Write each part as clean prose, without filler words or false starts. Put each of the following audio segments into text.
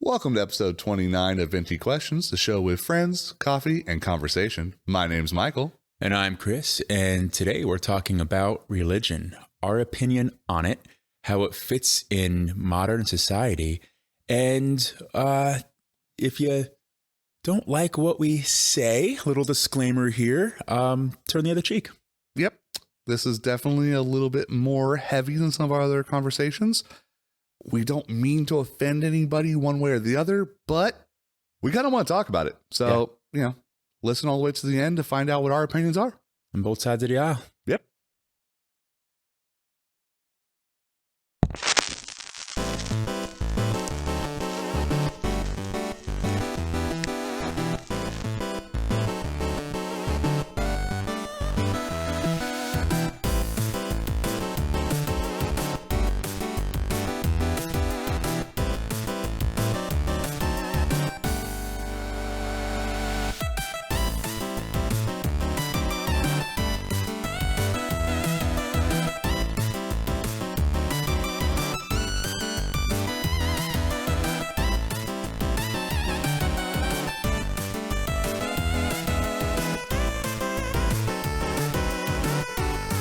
Welcome to episode 29 of Venti Questions, the show with friends, coffee, and conversation. My name's Michael. And I'm Chris, and today we're talking about religion, our opinion on it, how it fits in modern society, and if you don't like what we say, little disclaimer here, turn the other cheek. Yep, this is definitely a little bit more heavy than some of our other conversations. We don't mean to offend anybody one way or the other, but we kind of want to talk about it. So, listen all the way to the end to find out what our opinions are. On both sides of the aisle. Yep.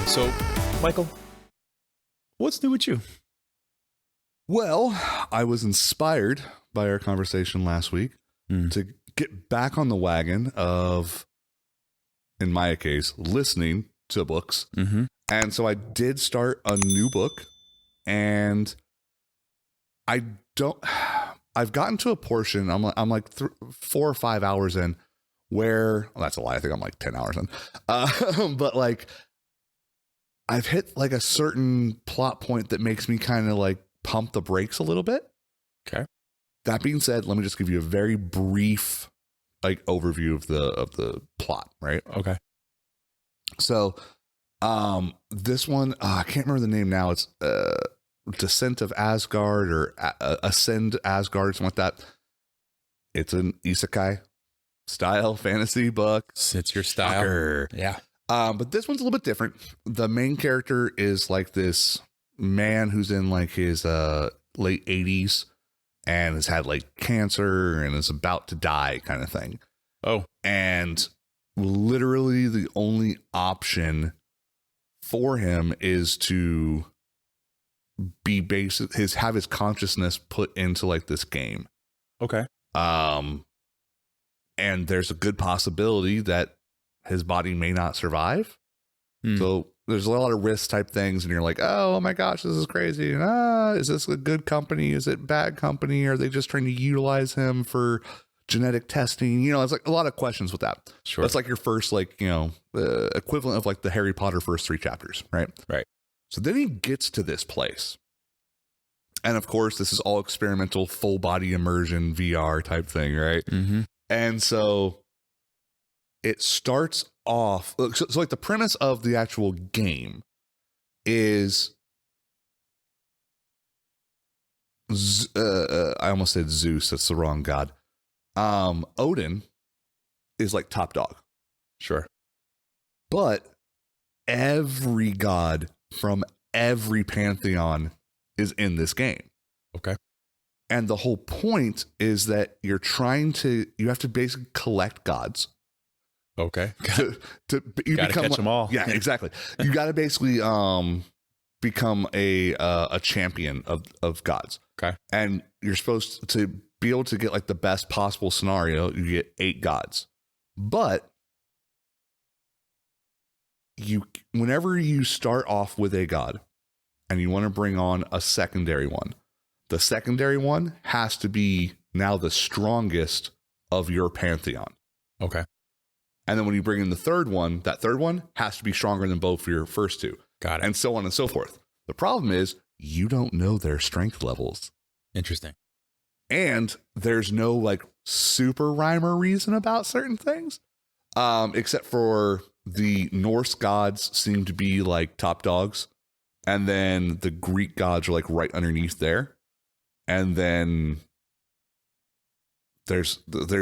So, Michael, what's new with you? Well, I was inspired by our conversation last week to get back on the wagon of, in my case, listening to books. Mm-hmm. And so I did start a new book, and I've gotten to a portion, I'm like 4 or 5 hours in where, well, that's a lie. I think I'm like 10 hours in. But like, I've hit like a certain plot point that makes me kind of like pump the brakes a little bit. Okay. That being said, let me just give you a very brief like overview of the plot, right? Okay. So, this one, I can't remember the name now. It's Descent of Asgard or Ascend Asgard, something like that. It's an isekai style fantasy book. It's your style. Shocker. Yeah. But this one's a little bit different. The main character is like this man who's in like his late 80s and has had like cancer and is about to die kind of thing. Oh. And literally the only option for him is to be have his consciousness put into like this game. Okay. And there's a good possibility that his body may not survive. So there's a lot of risk type things, and you're like, oh my gosh, this is crazy. And is this a good company? Is it bad company? Are they just trying to utilize him for genetic testing? You know, it's like a lot of questions with that. Sure. That's like your first, like, equivalent of like the Harry Potter first 3 chapters, right? Right. So then he gets to this place. And of course, this is all experimental, full body immersion VR type thing, right? Mm-hmm. And so it starts off, so like the premise of the actual game is, I almost said Zeus, that's the wrong god. Odin is like top dog. Sure. But every god from every pantheon is in this game. Okay. And the whole point is that you have to basically collect gods. Okay. You gotta catch them all. Yeah, exactly. You got to basically become a champion of gods. Okay. And you're supposed to be able to get like the best possible scenario. You get 8 gods, but whenever you start off with a god and you want to bring on a secondary one, the secondary one has to be now the strongest of your pantheon. Okay. And then when you bring in the third one, that third one has to be stronger than both of your first 2. Got it. And so on and so forth. The problem is you don't know their strength levels. Interesting. And there's no like super rhyme or reason about certain things. Except for the Norse gods seem to be like top dogs. And then the Greek gods are like right underneath there. And then there's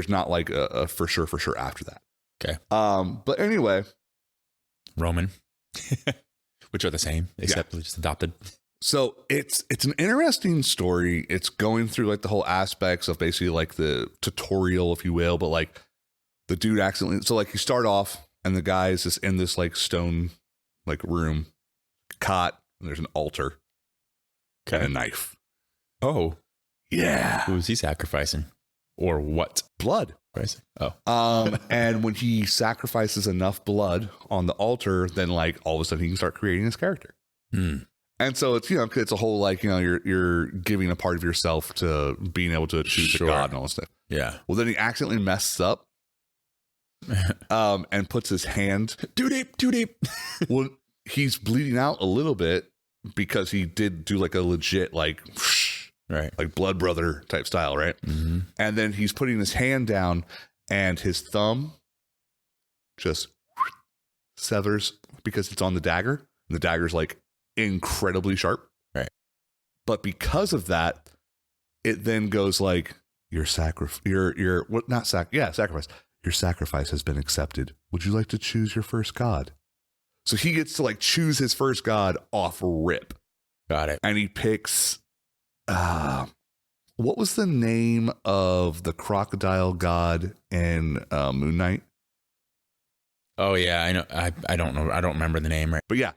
not like a for sure after that. Okay. But anyway, Roman, which are the same, except just adopted. So it's an interesting story. It's going through like the whole aspects of basically like the tutorial, if you will, but like the dude accidentally. So like you start off and the guy is just in this like stone like room, cot, and there's an altar and a knife. Oh, yeah. Who is he sacrificing, or what? Blood. Oh, and when he sacrifices enough blood on the altar, then like all of a sudden he can start creating his character. And so it's, you know, it's a whole like, you know, you're giving a part of yourself to being able to choose a god and all this stuff. Yeah. Well, then he accidentally messes up and puts his hand too deep. Well, he's bleeding out a little bit because he did do like a legit like like blood brother type style, right? Mm-hmm. And then he's putting his hand down and his thumb just severs because it's on the dagger. And the dagger's like incredibly sharp. Right. But because of that, it then goes like your sacrifice. Your sacrifice has been accepted. Would you like to choose your first god? So he gets to like choose his first god off rip. Got it. And he picks what was the name of the crocodile god in Moon Knight? Oh yeah, I know. I don't know. I don't remember the name, right? But yeah,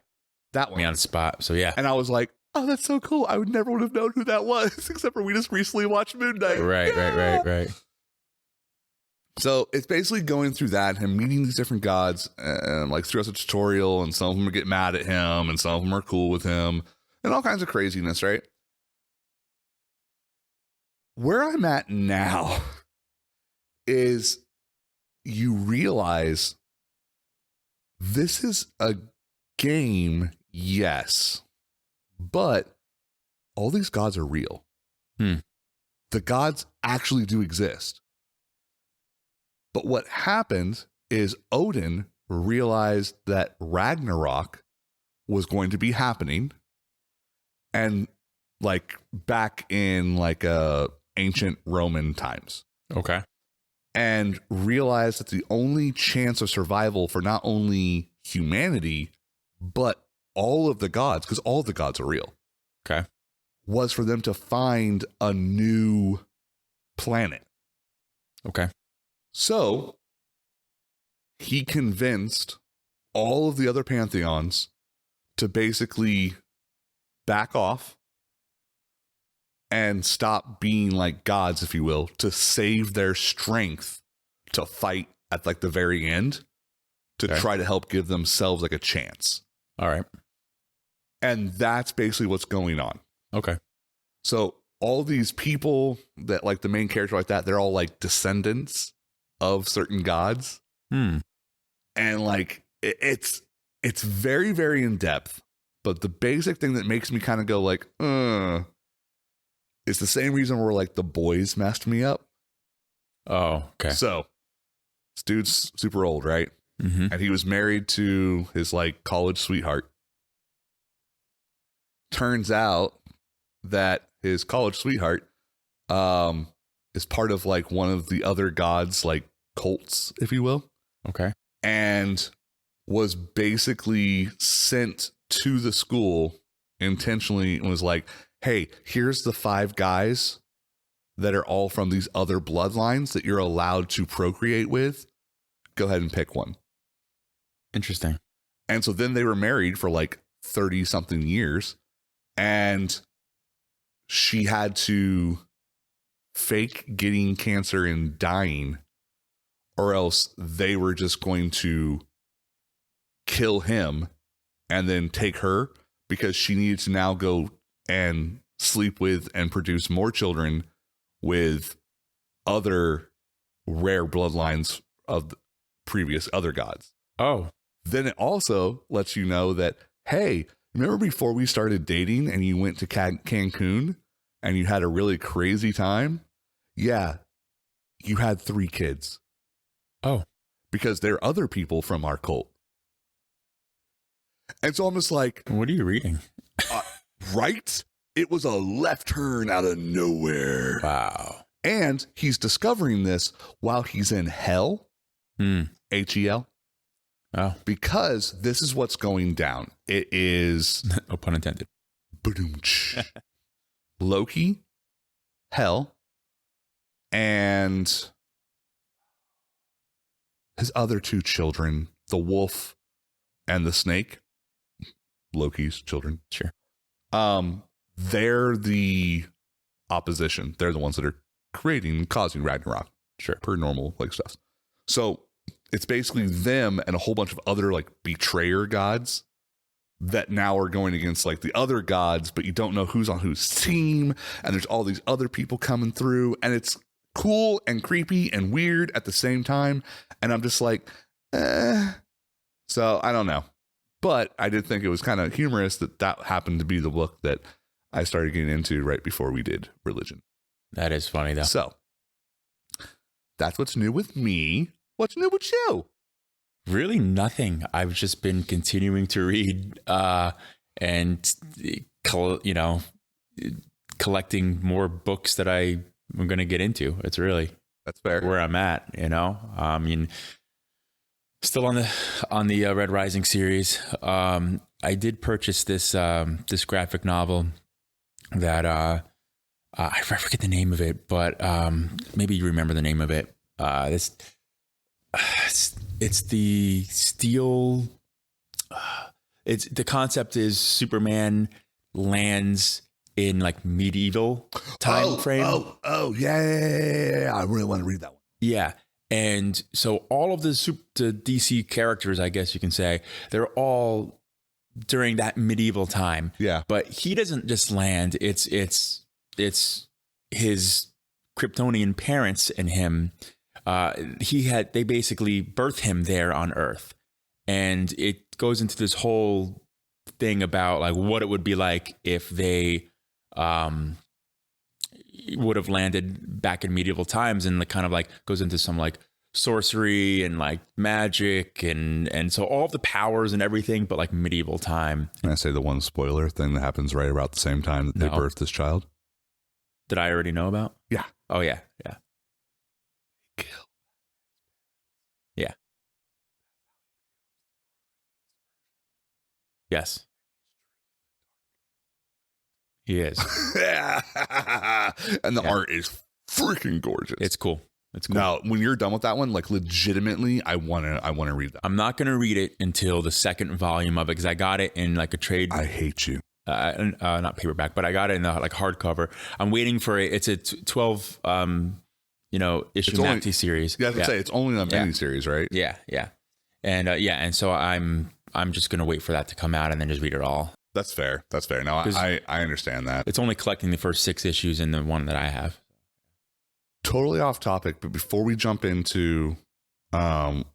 that one. Me on the spot. So yeah. And I was like, oh, that's so cool. I would never would have known who that was, except for we just recently watched Moon Knight. Right. So it's basically going through that, him meeting these different gods, and like throughout the tutorial, and some of them are getting mad at him, and some of them are cool with him, and all kinds of craziness, right? Where I'm at now is you realize this is a game, yes, but all these gods are real. The gods actually do exist. But what happened is Odin realized that Ragnarok was going to be happening, and like back in like ancient Roman times. Okay. And realized that the only chance of survival for not only humanity, but all of the gods, because all of the gods are real. Okay. Was for them to find a new planet. Okay. So he convinced all of the other pantheons to basically back off and stop being like gods, if you will, to save their strength to fight at like the very end to try to help give themselves like a chance. All right. And that's basically what's going on. Okay. So all these people that like the main character like that, they're all like descendants of certain gods. And like it's very, very in depth. But the basic thing that makes me kind of go like, it's the same reason where like The Boys messed me up. Oh, okay. So this dude's super old, right? Mm-hmm. And he was married to his like college sweetheart. Turns out that his college sweetheart is part of like one of the other gods, like cults, if you will. Okay. And was basically sent to the school intentionally and was like, hey, here's the 5 guys that are all from these other bloodlines that you're allowed to procreate with. Go ahead and pick one. Interesting. And so then they were married for like 30 something years, and she had to fake getting cancer and dying, or else they were just going to kill him and then take her, because she needed to now go and sleep with and produce more children with other rare bloodlines of the previous other gods. Oh. Then it also lets you know that, hey, remember before we started dating and you went to Cancun and you had a really crazy time? Yeah, you had 3 kids. Oh. Because they're other people from our cult. And so I'm just like, what are you reading? Right? It was a left turn out of nowhere. Wow. And he's discovering this while he's in hell. H-E-L. Oh. Because this is what's going down. It is... No pun intended. Loki, Hell, and his other two children, the wolf and the snake, Loki's children. Sure. They're the opposition. They're the ones that are creating and causing Ragnarok. Sure. Per normal like stuff. So it's basically them and a whole bunch of other like betrayer gods that now are going against like the other gods, but you don't know who's on whose team. And there's all these other people coming through, and it's cool and creepy and weird at the same time. And I'm just like, So I don't know. But I did think it was kind of humorous that happened to be the book that I started getting into right before we did religion. That is funny, though. So that's what's new with me. What's new with you? Really nothing. I've just been continuing to read and, collecting more books that I'm going to get into. It's really that's fair where I'm at, I mean, still on the Red Rising series. I did purchase this graphic novel that I forget the name of it, but maybe you remember the name of it. It's the Steel. It's the concept is Superman lands in like medieval time frame. Yeah. I really want to read that one. Yeah. And so all of the DC characters, I guess you can say, they're all during that medieval time. Yeah. But he doesn't just land. It's his Kryptonian parents and him. They basically birthed him there on Earth. And it goes into this whole thing about like what it would be like if they would have landed back in medieval times, and like kind of like goes into some like sorcery and like magic and so all the powers and everything, but like medieval time. Can I say the one spoiler thing that happens right about the same time that they birthed this child? Did I already know about? Yeah. Oh yeah. Kill. Yeah. Yes. He is. And the art is freaking gorgeous. It's cool. It's cool. Now, when you're done with that one, like legitimately, I want to read that. I'm not going to read it until the second volume of it because I got it in like a trade. I hate you. Not paperback, but I got it in the like hardcover. I'm waiting for it. It's a 12 issue maxi series. Yeah, I was gonna say it's only a mini series, right? Yeah. And so I'm just gonna wait for that to come out and then just read it all. That's fair. No, I understand that. It's only collecting the first 6 issues in the one that I have. Totally off topic, but before we jump into that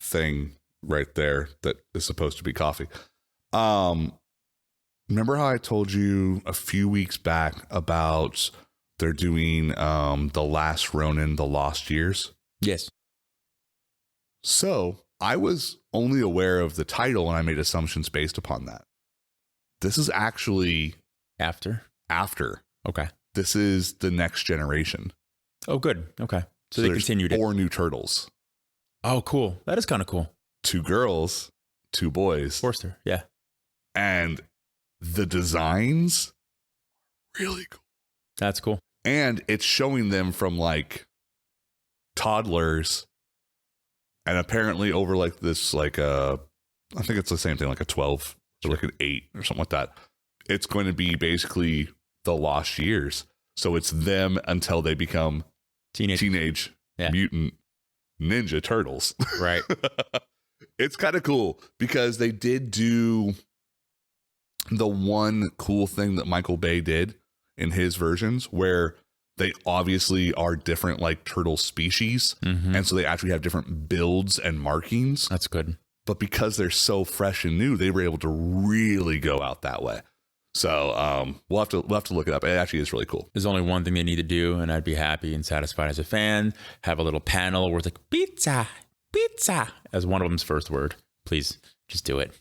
thing right there that is supposed to be coffee. Remember how I told you a few weeks back about they're doing The Last Ronin, The Lost Years? Yes. So I was only aware of the title and I made assumptions based upon that. This is actually after. Okay. This is the next generation. Oh, good. Okay. So they continued 4 new turtles. Oh, cool. That is kind of cool. 2 girls, 2 boys. Forster. Yeah. And the designs, really cool. That's cool. And it's showing them from like toddlers, and apparently over like this, like I think it's the same thing, like a 12 or like an 8 or something like that. It's going to be basically the lost years. So it's them until they become teenage mutant ninja turtles. Right. It's kind of cool because they did do the one cool thing that Michael Bay did in his versions where they obviously are different like turtle species. Mm-hmm. And so they actually have different builds and markings. That's good. But because they're so fresh and new, they were able to really go out that way. So we'll have to look it up. It actually is really cool. There's only one thing they need to do, and I'd be happy and satisfied as a fan. Have a little panel where it's like pizza as one of them's first word. Please, just do it.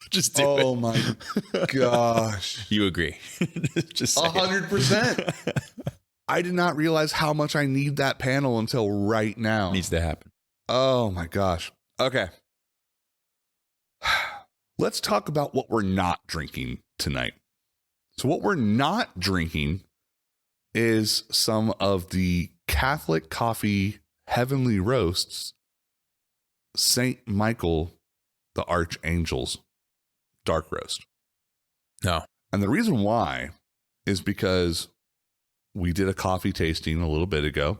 Just do it. Oh my gosh. You agree? Just 100%. I did not realize how much I need that panel until right now. Needs to happen. Oh my gosh. Okay. let's talk about what we're not drinking tonight. So what we're not drinking is some of the Catholic coffee heavenly roasts, St. Michael the Archangel's dark roast. No. And the reason why is because we did a coffee tasting a little bit ago.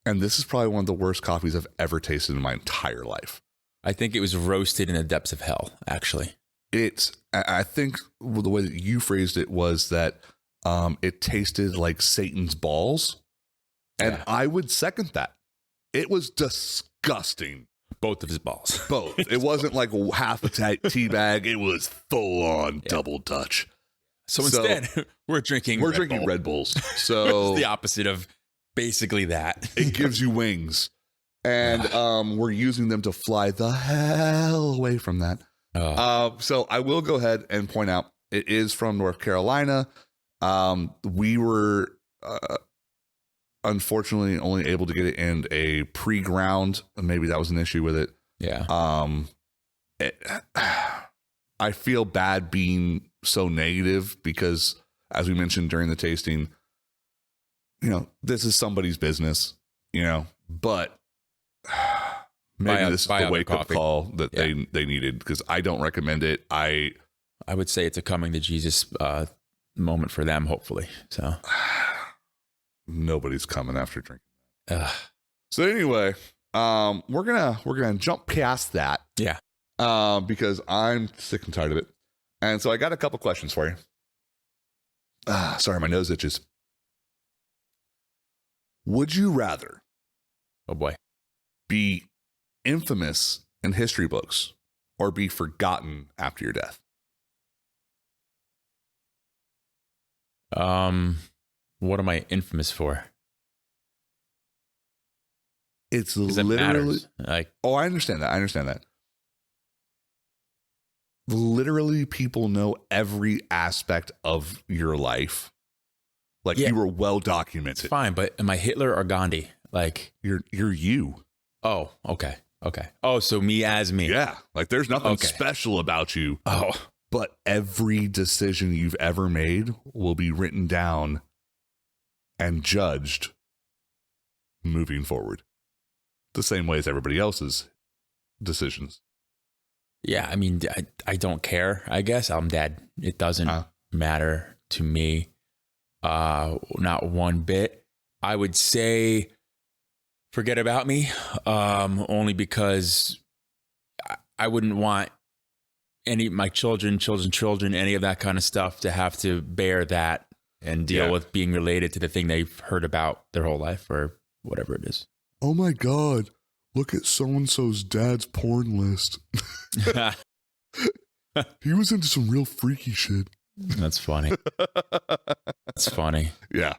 And this is probably one of the worst coffees I've ever tasted in my entire life. I think it was roasted in the depths of hell, actually. I think the way that you phrased it was that it tasted like Satan's balls. And I would second that. It was disgusting. Both of his balls. Both. It wasn't like half a tea bag. It was full on double Dutch. So instead, we're drinking Red Bulls. So it's the opposite of basically that. It gives you wings. And we're using them to fly the hell away from that. So I will go ahead and point out it is from North Carolina. We were unfortunately only able to get it in a pre-ground. Maybe that was an issue with it. Yeah. I feel bad being so negative because, as we mentioned during the tasting, this is somebody's business, but maybe this is the wake-up call that they needed, because I don't recommend it. I would say it's a coming to Jesus moment for them, hopefully. So nobody's coming after drinking. So anyway, we're gonna jump past that. Yeah. Because I'm sick and tired of it. And so I got a couple questions for you. Sorry, my nose itches. Would you rather, oh boy, be infamous in history books or be forgotten after your death? What am I infamous for? It's literally like, I understand that. Literally, people know every aspect of your life. Like, you were well documented. It's fine, but am I Hitler or Gandhi? Like, you're you. Oh, okay. Oh, so me as me. Yeah, like there's nothing special about you. Oh, but every decision you've ever made will be written down and judged moving forward, the same way as everybody else's decisions. Yeah, I mean, I don't care. I guess I'm dead. It doesn't matter to me. Not one bit. I would say forget about me, only because I wouldn't want my children, any of that kind of stuff to have to bear that and deal with being related to the thing they've heard about their whole life or whatever it is. Oh my God. Look at so-and-so's dad's porn list. He was into some real freaky shit. That's funny. That's funny. Yeah.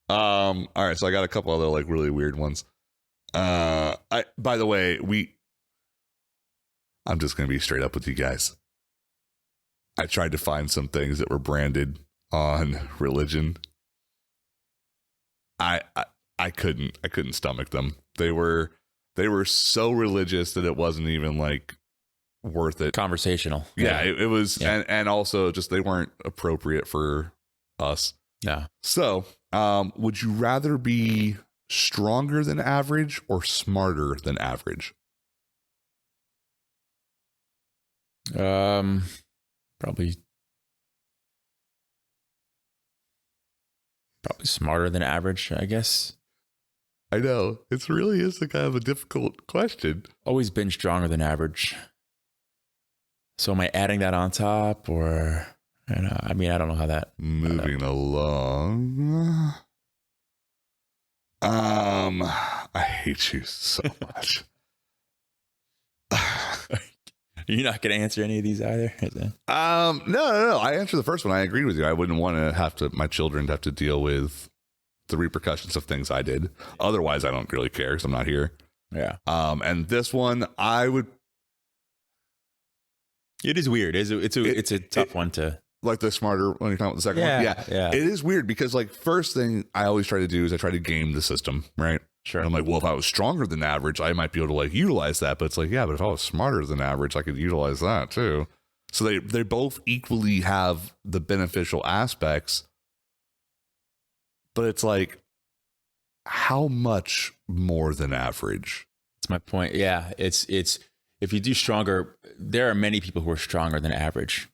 All right. So I got a couple other like really weird ones. By the way, I'm just going to be straight up with you guys. I tried to find some things that were branded on religion. I couldn't stomach them. They were so religious that it wasn't even like worth it. Conversational. Yeah, it was. Yeah. And also just, they weren't appropriate for us. Yeah. So, would you rather be stronger than average or smarter than average? Probably smarter than average, I guess. I know. It really is a kind of a difficult question. Always been stronger than average. So am I adding that on top, or I mean, I don't know how that. Moving along. I hate you so much. You're not going to answer any of these either? No. I answered the first one. I agreed with you. I wouldn't want my children to have to deal with the repercussions of things I did. Otherwise, I don't really care because I'm not here. Yeah. And this one, I would. It is weird. It's a tough one to. Like the smarter when you're talking about the second one. Yeah. It is weird because like first thing I always try to do is I try to game the system, right? Sure. And I'm like, well, if I was stronger than average, I might be able to like utilize that. But it's like, yeah, but if I was smarter than average, I could utilize that too. So they both equally have the beneficial aspects. But it's like, how much more than average? That's my point. Yeah, it's if you do stronger, there are many people who are stronger than average.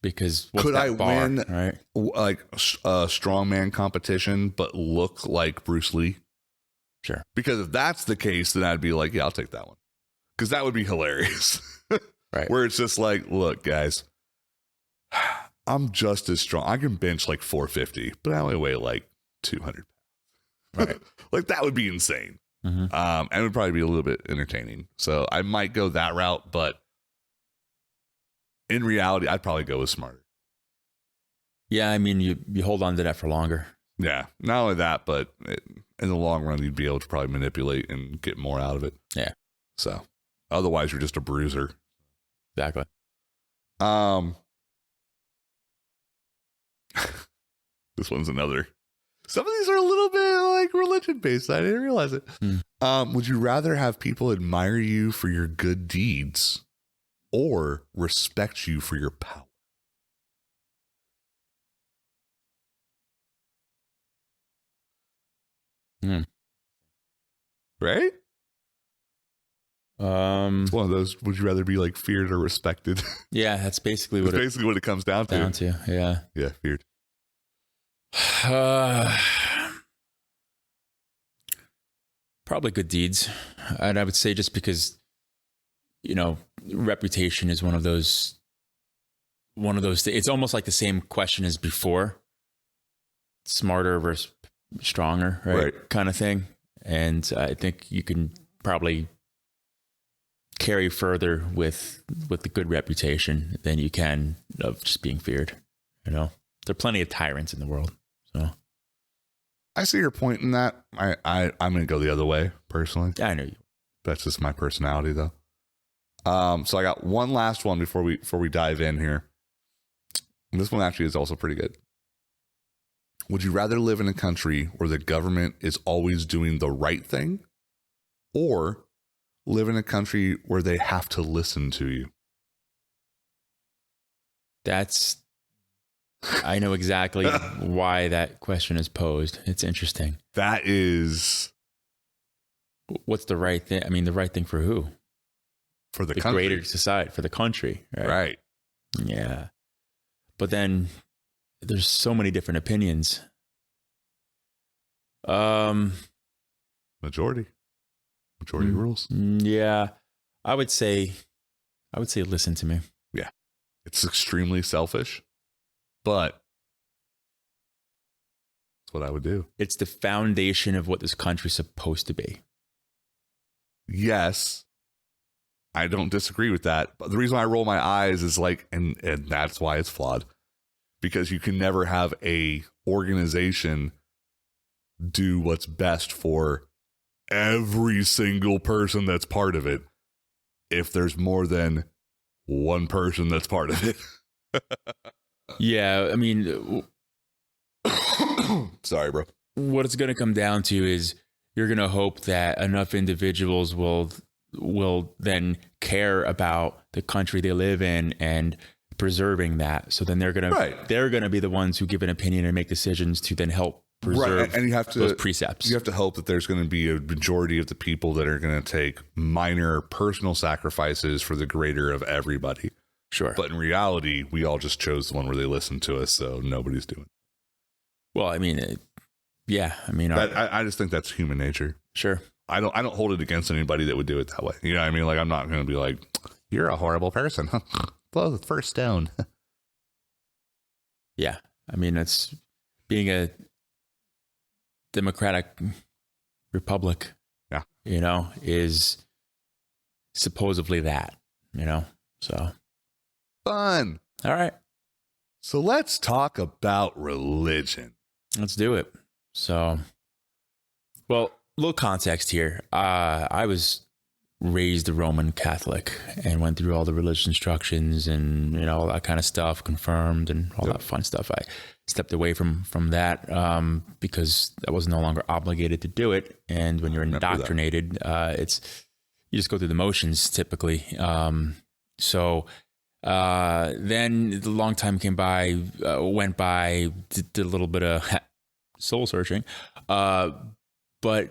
Because what's could that I bar, win right? like a strongman competition, but look like Bruce Lee? Sure. Because if that's the case, then I'd be like, yeah, I'll take that one. Because that would be hilarious. Right. Where it's just like, look, guys, I'm just as strong. I can bench like 450, but I only weigh like 200 pounds. Right. Like that would be insane. And it would probably be a little bit entertaining. So I might go that route, but in reality, I'd probably go with smarter. Yeah, I mean, you hold on to that for longer. Yeah. Not only that, but in the long run, you'd be able to probably manipulate and get more out of it. Yeah. So otherwise, you're just a bruiser. Exactly. This one's another. Some of these are a little bit like religion based. I didn't realize it. Would you rather have people admire you for your good deeds or respect you for your power? Right? It's one of those. Would you rather be like feared or respected? Yeah, that's basically what basically what it comes down to. Yeah. Yeah, feared. Probably good deeds. And I would say just because, reputation is one of those it's almost like the same question as before. Smarter versus stronger, right? Kind of thing. And I think you can probably carry further with the good reputation than you can of just being feared. There are plenty of tyrants in the world. So I see your point in that. I'm going to go the other way personally. I know you. That's just my personality though. So I got one last one before we dive in here. And this one actually is also pretty good. Would you rather live in a country where the government is always doing the right thing or live in a country where they have to listen to you? I know exactly why that question is posed. It's interesting. That is... What's the right thing? I mean, the right thing for who? For the country. Greater society, for the country. Right. Yeah. But then there's so many different opinions. Majority rules. Yeah. I would say listen to me. Yeah. It's extremely selfish, but that's what I would do. It's the foundation of what this country's supposed to be. Yes. I don't disagree with that. But the reason I roll my eyes is like, and that's why it's flawed. Because you can never have a organization do what's best for every single person that's part of it if there's more than one person that's part of it. Yeah, I mean... Sorry, bro. What it's going to come down to is you're going to hope that enough individuals will then care about the country they live in and preserving that. So then they're going to be the ones who give an opinion and make decisions to then help preserve and you have to, those precepts. You have to hope that there's going to be a majority of the people that are going to take minor personal sacrifices for the greater of everybody. Sure. But in reality, we all just chose the one where they listened to us, so nobody's doing it. Well, I mean, yeah. I mean, I just think that's human nature. Sure. I don't hold it against anybody that would do it that way. You know what I mean? Like, I'm not going to be like, you're a horrible person. Blow the first stone. Yeah. I mean, it's being a democratic republic, is supposedly that, so. Fun. All right. So let's talk about religion. Let's do it. So, well, little context here. I was raised a Roman Catholic and went through all the religious instructions and, you know, all that kind of stuff, confirmed and all that fun stuff. I stepped away from that because I was no longer obligated to do it. And when you're indoctrinated, you just go through the motions typically. So then the long time went by, did a little bit of soul searching, but,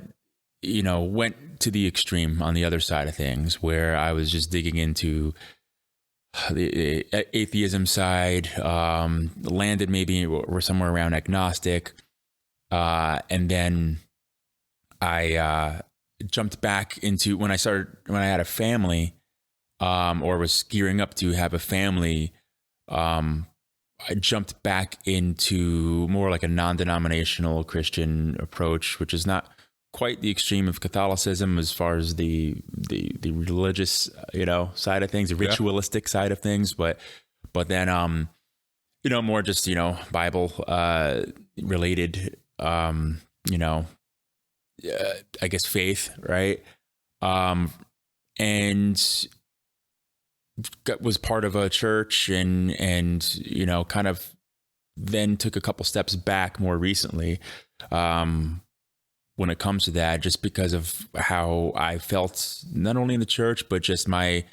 you know, went to the extreme on the other side of things where I was just digging into the atheism side, landed maybe or somewhere around agnostic. And then I jumped back into when I had a family, or was gearing up to have a family. I jumped back into more like a non-denominational Christian approach, which is not quite the extreme of Catholicism as far as the religious, you know, side of things, the ritualistic side of things, but then you know, more just, you know, Bible related, you know, I guess faith, right? And was part of a church and you know, kind of then took a couple steps back more recently when it comes to that, just because of how I felt not only in the church, but just my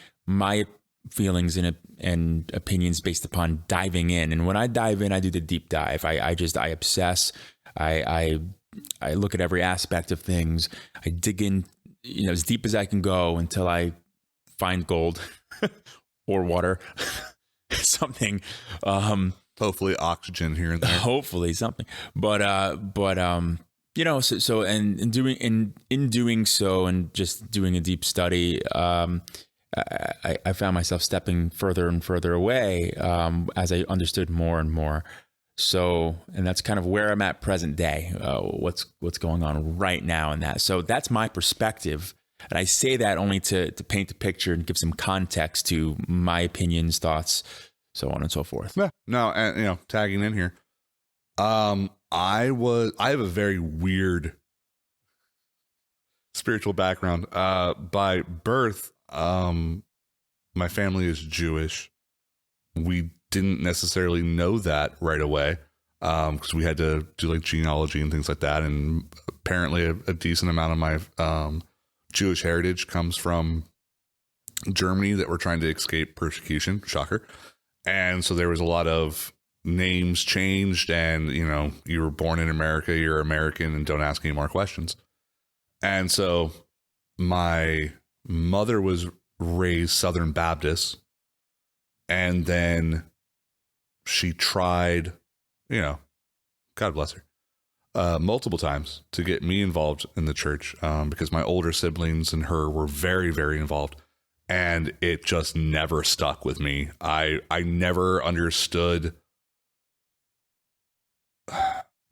feelings and opinions based upon diving in. And when I dive in, I do the deep dive. I obsess. I look at every aspect of things. I dig in, you know, as deep as I can go until I find gold or water, something. Hopefully oxygen here and there. Hopefully something. But you know, so in doing so and just doing a deep study, I found myself stepping further and further away as I understood more and more. So, and that's kind of where I'm at present day. What's going on right now in that. So that's my perspective. And I say that only to paint the picture and give some context to my opinions, thoughts, so on and so forth. Yeah. No, and you know, tagging in here. I have a very weird spiritual background. By birth, my family is Jewish. We didn't necessarily know that right away, because we had to do like genealogy and things like that. And apparently a decent amount of my Jewish heritage comes from Germany that were trying to escape persecution. Shocker. And so there was a lot of names changed, and you know, you were born in America, you're American, and don't ask any more questions. And so my mother was raised Southern Baptist, and then she tried, you know, God bless her, multiple times to get me involved in the church, because my older siblings and her were very, very involved. And it just never stuck with me. I never understood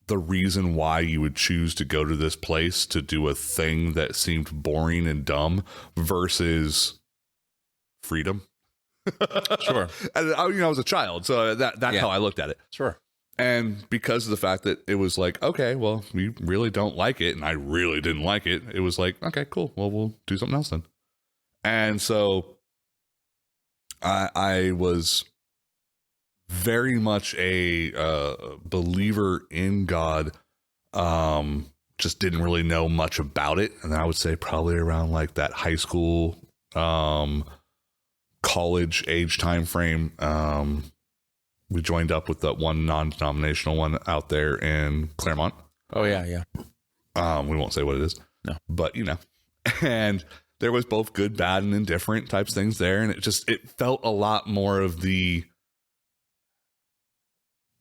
the reason why you would choose to go to this place to do a thing that seemed boring and dumb versus freedom. Sure. And I was a child, so that's how I looked at it. Sure. And because of the fact that it was like, okay, well, we really don't like it, and I really didn't like it, it was like, okay, cool. Well, we'll do something else then. And so I was very much a believer in God, just didn't really know much about it. And I would say probably around like that high school, college age time frame, we joined up with that one non-denominational one out there in Claremont. Oh, yeah. We won't say what it is. No. But, you know, and there was both good, bad, and indifferent types things there. And it felt a lot more of the,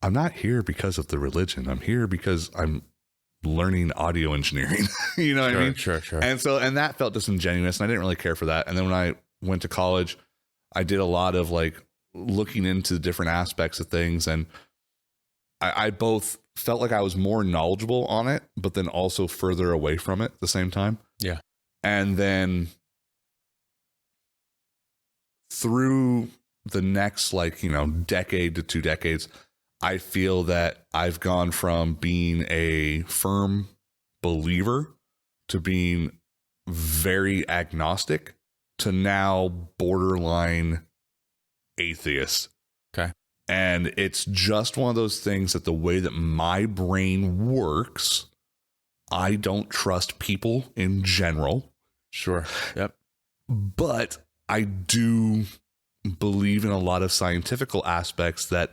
I'm not here because of the religion. I'm here because I'm learning audio engineering. You know what I mean? Sure. And that felt disingenuous, and I didn't really care for that. And then when I went to college, I did a lot of like looking into different aspects of things. And I both felt like I was more knowledgeable on it, but then also further away from it at the same time. Yeah. And then through the next, like, you know, decade to 2 decades, I feel that I've gone from being a firm believer to being very agnostic to now borderline atheist. Okay. And it's just one of those things that the way that my brain works, I don't trust people in general. Sure. Yep. But I do believe in a lot of scientific aspects that,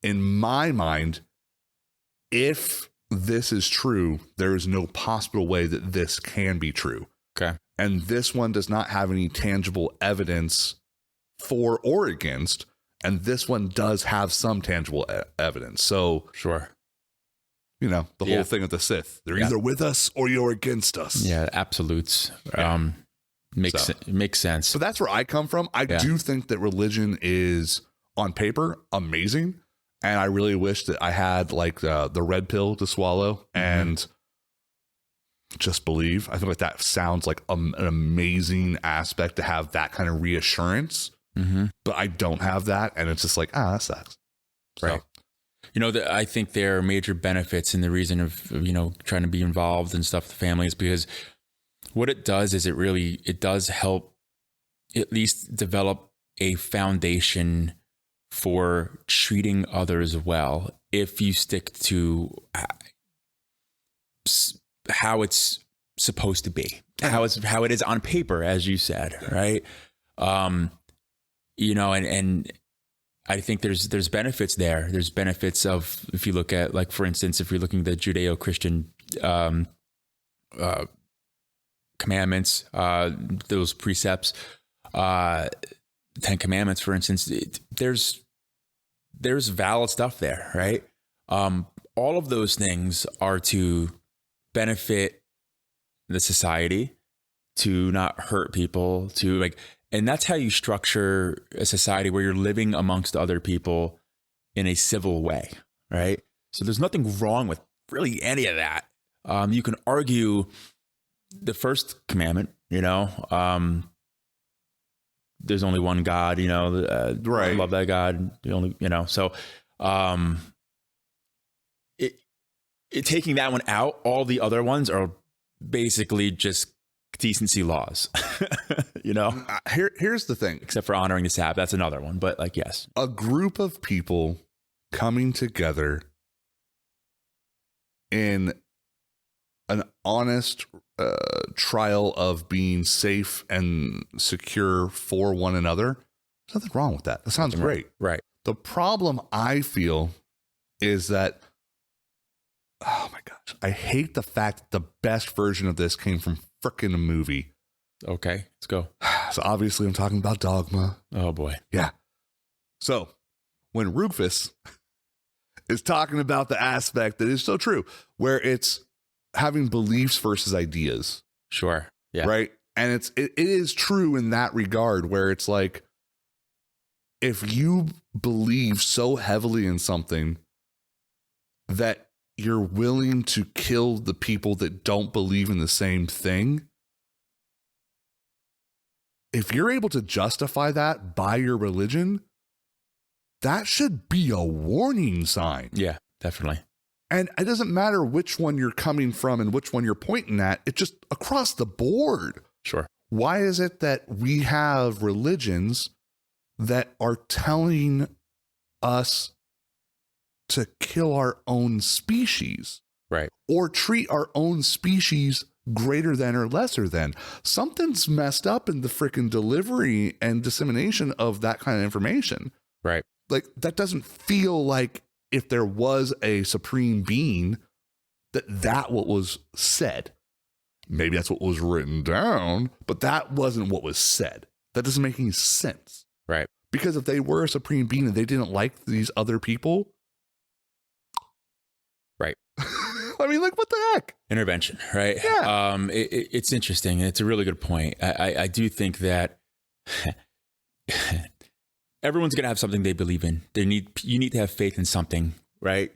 in my mind, if this is true, there is no possible way that this can be true. Okay. And this one does not have any tangible evidence for or against. And this one does have some tangible evidence. So, sure. You know, the whole thing of the Sith. They're either with us or you're against us. Yeah, absolutes. Makes sense. So that's where I come from. I do think that religion is, on paper, amazing. And I really wish that I had like the red pill to swallow and just believe. I think like that sounds like an amazing aspect to have that kind of reassurance. But I don't have that. And it's just like, that sucks. Right. You know, I think there are major benefits in the reason of, you know, trying to be involved and stuff with families, because what it does is it does help at least develop a foundation for treating others well if you stick to how it's supposed to be, how it is on paper, as you said, right? You know, and I think there's benefits there. There's benefits of, if you look at, like, for instance, if you're looking at the Judeo-Christian commandments, those precepts, 10 Commandments, for instance, there's valid stuff there, right? All of those things are to benefit the society, to not hurt people, to like, and that's how you structure a society where you're living amongst other people in a civil way, right? So there's nothing wrong with really any of that. You can argue the first commandment, you know, there's only one God, you know, right. Love that God, the only, you know, so taking that one out, all the other ones are basically just decency laws, you know? Here's the thing. Except for honoring the Sabbath, that's another one, but like, yes. A group of people coming together in an honest trial of being safe and secure for one another, there's nothing wrong with that. That sounds great. Right. The problem I feel is that, oh my gosh, I hate the fact that the best version of this came from frickin' a movie. Okay, let's go. So obviously I'm talking about Dogma. Oh boy. Yeah. So when Rufus is talking about the aspect that is so true, where it's having beliefs versus ideas. Sure. Yeah. Right. And it is true in that regard, where it's like, if you believe so heavily in something that you're willing to kill the people that don't believe in the same thing, if you're able to justify that by your religion, that should be a warning sign. Yeah, definitely. And it doesn't matter which one you're coming from and which one you're pointing at. It's just across the board. Sure. Why is it that we have religions that are telling us to kill our own species? Right. Or treat our own species greater than or lesser than? Something's messed up in the freaking delivery and dissemination of that kind of information. Right. Like, that doesn't feel like, if there was a supreme being, that what was said. Maybe that's what was written down, but that wasn't what was said. That doesn't make any sense. Right. Because if they were a supreme being and they didn't like these other people. Right. I mean, like, what the heck? Intervention, right? Yeah. It's interesting. It's a really good point. I do think that everyone's going to have something they believe in. You need to have faith in something, right?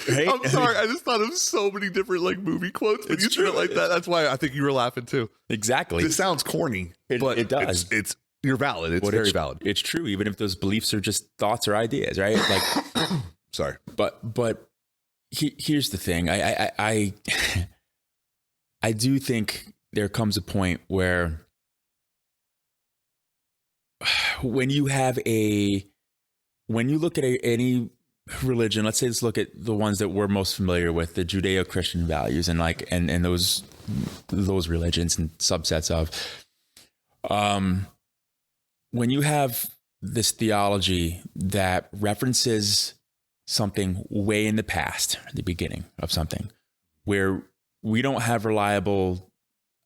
Right? I'm sorry. I just thought of so many different like movie quotes when you said it like that. That's why I think you were laughing too. Exactly. This sounds corny, but it does. It's you're valid. It's very valid. It's true, even if those beliefs are just thoughts or ideas, right? Like, sorry, but here's the thing. I do think there comes a point where when you look at any religion, let's say, let's look at the ones that we're most familiar with, the Judeo-Christian values and those religions and subsets of, when you have this theology that references something way in the past, the beginning of something, where we don't have reliable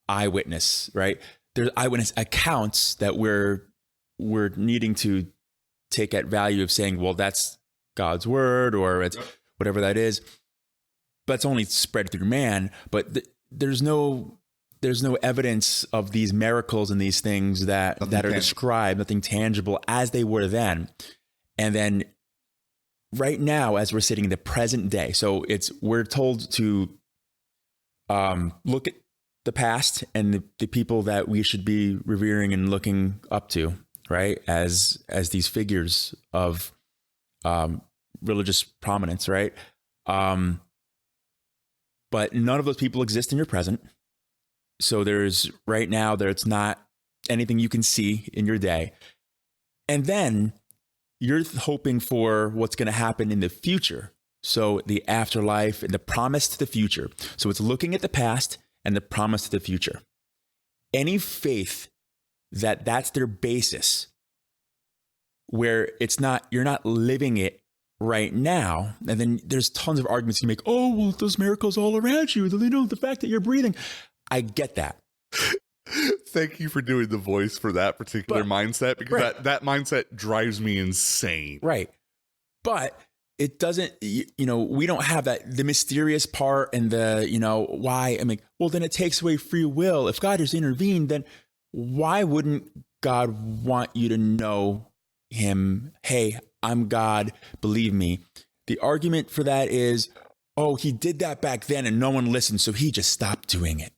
eyewitness, right? There's eyewitness accounts that we're needing to take at value of saying, well, that's God's word, or it's whatever that is. But it's only spread through man. But there's no evidence of these miracles and these things that are described, nothing tangible as they were then. And then right now, as we're sitting in the present day, so we're told to look at the past and the people that we should be revering and looking up to, right? As these figures of religious prominence, right? But none of those people exist in your present. So there's not anything you can see in your day. And then you're hoping for what's going to happen in the future. So the afterlife and the promise to the future. So it's looking at the past and the promise to the future. Any faith that that's their basis, where you're not living it right now. And then there's tons of arguments you make. Oh, well, those miracles all around you, the fact that you're breathing. I get that. Thank you for doing the voice for that particular mindset, because right. that mindset drives me insane. Right. But it doesn't, we don't have the mysterious part and why. I mean, well, then it takes away free will. If God has intervened, then why wouldn't God want you to know him? Hey, I'm God, believe me. The argument for that is, oh, he did that back then and no one listened, so he just stopped doing it.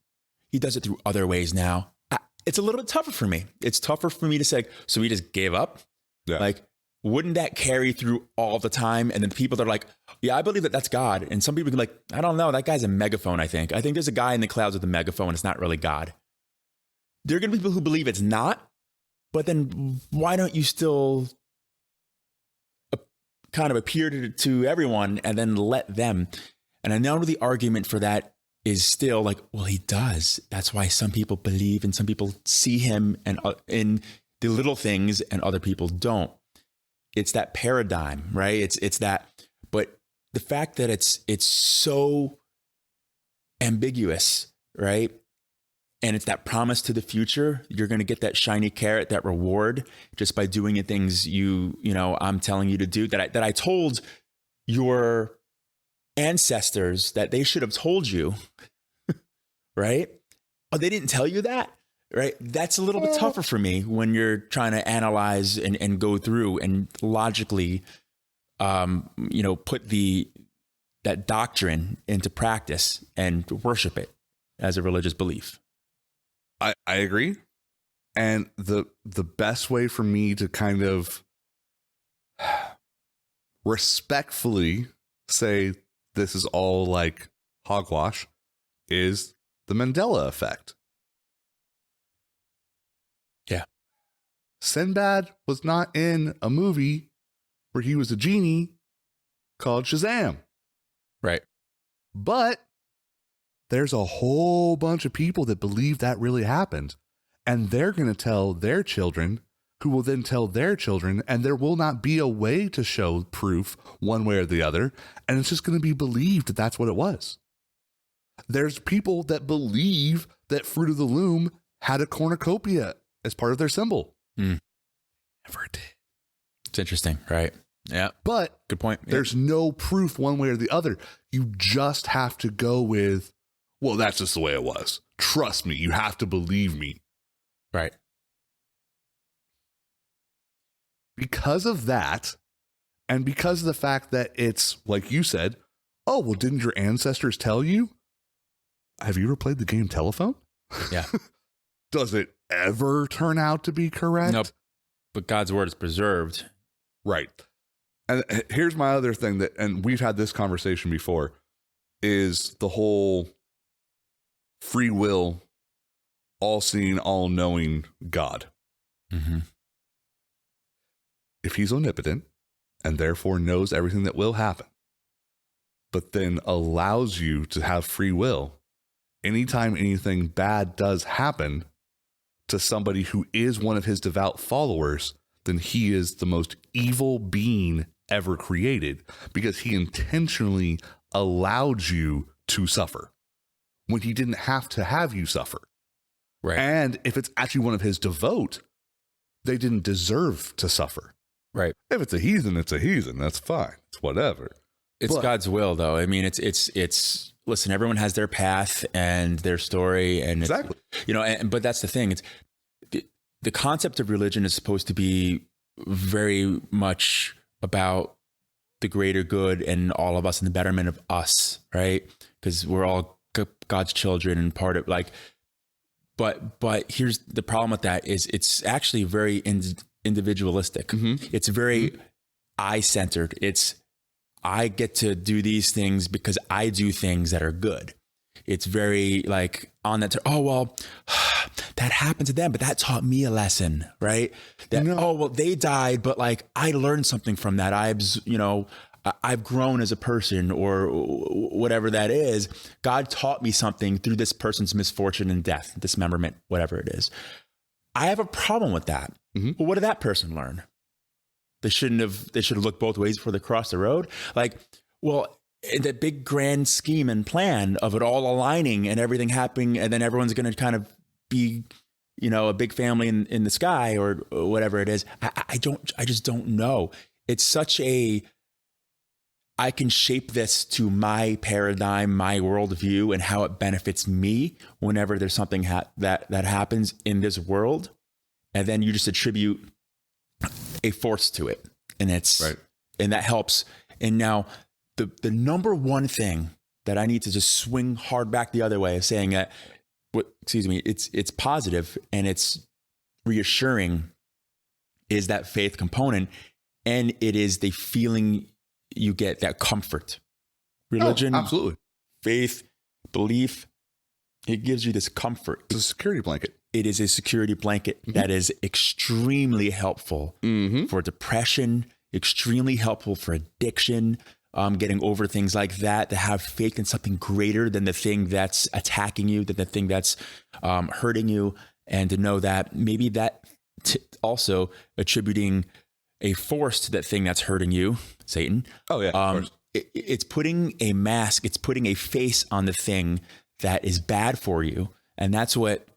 He does it through other ways now. It's a little bit tougher for me. It's tougher for me to say, so he just gave up? Yeah. Like, wouldn't that carry through all the time? And then people that are like, yeah, I believe that's God. And some people can be like, I don't know, that guy's a megaphone, I think. I think there's a guy in the clouds with a megaphone. It's not really God. There are going to be people who believe it's not, but then why don't you still kind of appear to everyone and then let them? And I know the argument for that is still like, well, he does. That's why some people believe and some people see him and in the little things and other people don't. It's that paradigm, right? It's that, but the fact that it's so ambiguous, right? And it's that promise to the future. You're going to get that shiny carrot, that reward, just by doing the things I'm telling you to do, that I told your ancestors that they should have told you, right? Oh, they didn't tell you that, right? That's a little bit tougher for me when you're trying to analyze and go through and logically, put that doctrine into practice and worship it as a religious belief. I agree. And the best way for me to kind of respectfully say this is all like hogwash is the Mandela effect. Yeah. Sinbad was not in a movie where he was a genie called Shazam. Right. But there's a whole bunch of people that believe that really happened. And they're going to tell their children, who will then tell their children, and there will not be a way to show proof one way or the other. And it's just going to be believed that that's what it was. There's people that believe that Fruit of the Loom had a cornucopia as part of their symbol. Never did. It's interesting, right? Yeah. But good point. There's no proof one way or the other. You just have to go with, well, that's just the way it was. Trust me. You have to believe me. Right. Because of that, and because of the fact that it's, like you said, oh, well, didn't your ancestors tell you? Have you ever played the game Telephone? Yeah. Does it ever turn out to be correct? Nope. But God's word is preserved. Right. And here's my other thing that, and we've had this conversation before, is the whole free will all-seeing, all-knowing God. Mm-hmm. If he's omnipotent and therefore knows everything that will happen, but then allows you to have free will, anytime anything bad does happen to somebody who is one of his devout followers, then he is the most evil being ever created, because he intentionally allowed you to suffer when he didn't have to have you suffer. Right. And if it's actually one of his devout, they didn't deserve to suffer. Right. If it's a heathen, it's a heathen. That's fine. It's whatever. It's God's will, though. I mean, it's listen, everyone has their path and their story, and exactly, but that's the thing. It's the concept of religion is supposed to be very much about the greater good and all of us and the betterment of us, right? Because we're all God's children and part of but here's the problem with that is it's actually very individualistic. Mm-hmm. It's very I-centered. I get to do these things because I do things that are good. It's very like on that, that happened to them, but that taught me a lesson, right? They died, but like I learned something from that. I've grown as a person, or whatever that is. God taught me something through this person's misfortune and death, dismemberment, whatever it is. I have a problem with that. Mm-hmm. Well, what did that person learn? They should have looked both ways before they crossed the road. Like, well, in the big grand scheme and plan of it all aligning and everything happening, and then everyone's going to kind of be, a big family in the sky or whatever it is. I just don't know. It's such I can shape this to my paradigm, my worldview, and how it benefits me whenever there's something that happens in this world. And then you just attribute a force to it, and it's right. And that helps. And now the number one thing that I need to just swing hard back the other way of saying that, it's positive and it's reassuring, is that faith component, and it is the feeling you get, that comfort. Religion, absolutely. Faith, belief, it gives you this comfort. It's a security blanket. It is a security blanket that is extremely helpful for depression, extremely helpful for addiction, getting over things like that, to have faith in something greater than the thing that's attacking you, than the thing that's hurting you, and to know that maybe that also attributing a force to that thing that's hurting you, Satan. Oh, yeah. Of course. It's putting a mask, it's putting a face on the thing that is bad for you. And that's what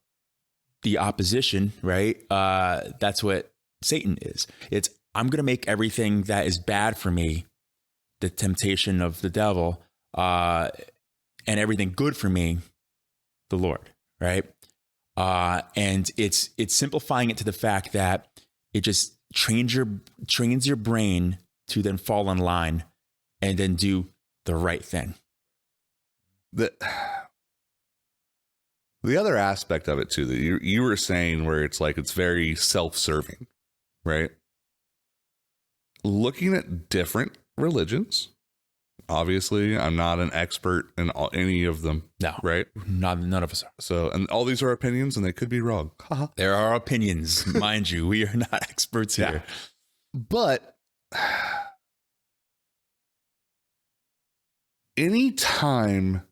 the opposition, right? That's what Satan is. It's, I'm going to make everything that is bad for me, the temptation of the devil, and everything good for me, the Lord, right? And it's simplifying it to the fact that it just trains your brain to then fall in line and then do the right thing. The other aspect of it too, that you were saying, where it's like, it's very self-serving, right? Looking at different religions, obviously I'm not an expert in any of them. No, right? None of us are. So, and all these are opinions, and they could be wrong. There are opinions, mind you. We are not experts here. But anytime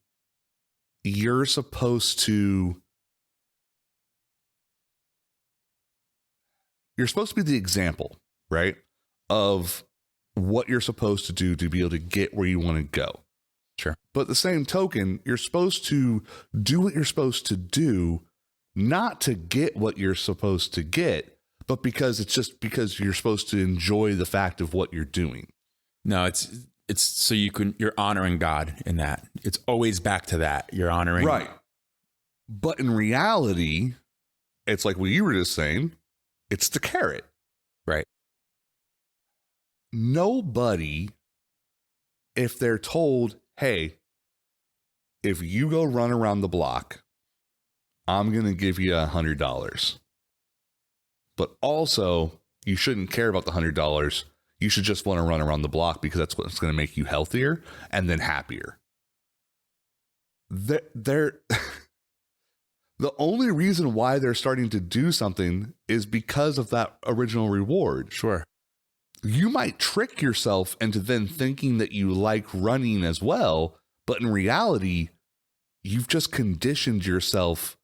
you're supposed to be the example, right, of what you're supposed to do to be able to get where you want to go. Sure. But at the same token, you're supposed to do what you're supposed to do, not to get what you're supposed to get, but because you're supposed to enjoy the fact of what you're doing. No, it's so you're honoring God in that. It's always back to that. You're honoring. Right. But in reality, it's like what you were just saying, it's the carrot. Right. Nobody, if they're told, hey, if you go run around the block, I'm going to give you $100. But also, you shouldn't care about the $100. You should just want to run around the block because that's what's going to make you healthier and then happier. They're The only reason why they're starting to do something is because of that original reward. Sure. You might trick yourself into then thinking that you like running as well, but in reality, you've just conditioned yourself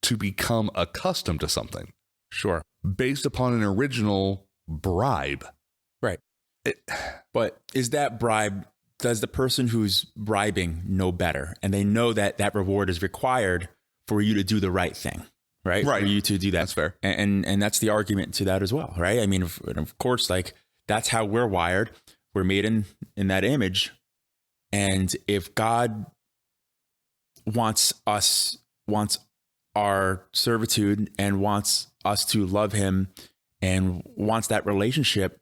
to become accustomed to something. Sure. Based upon an original bribe. Right. But is that bribe, does the person who's bribing know better? And they know that that reward is required for you to do the right thing, right? Right. For you to do that. That's fair. And that's the argument to that as well, right? I mean, of course, like that's how we're wired. We're made in that image. And if God wants our servitude and wants us to love him and wants that relationship,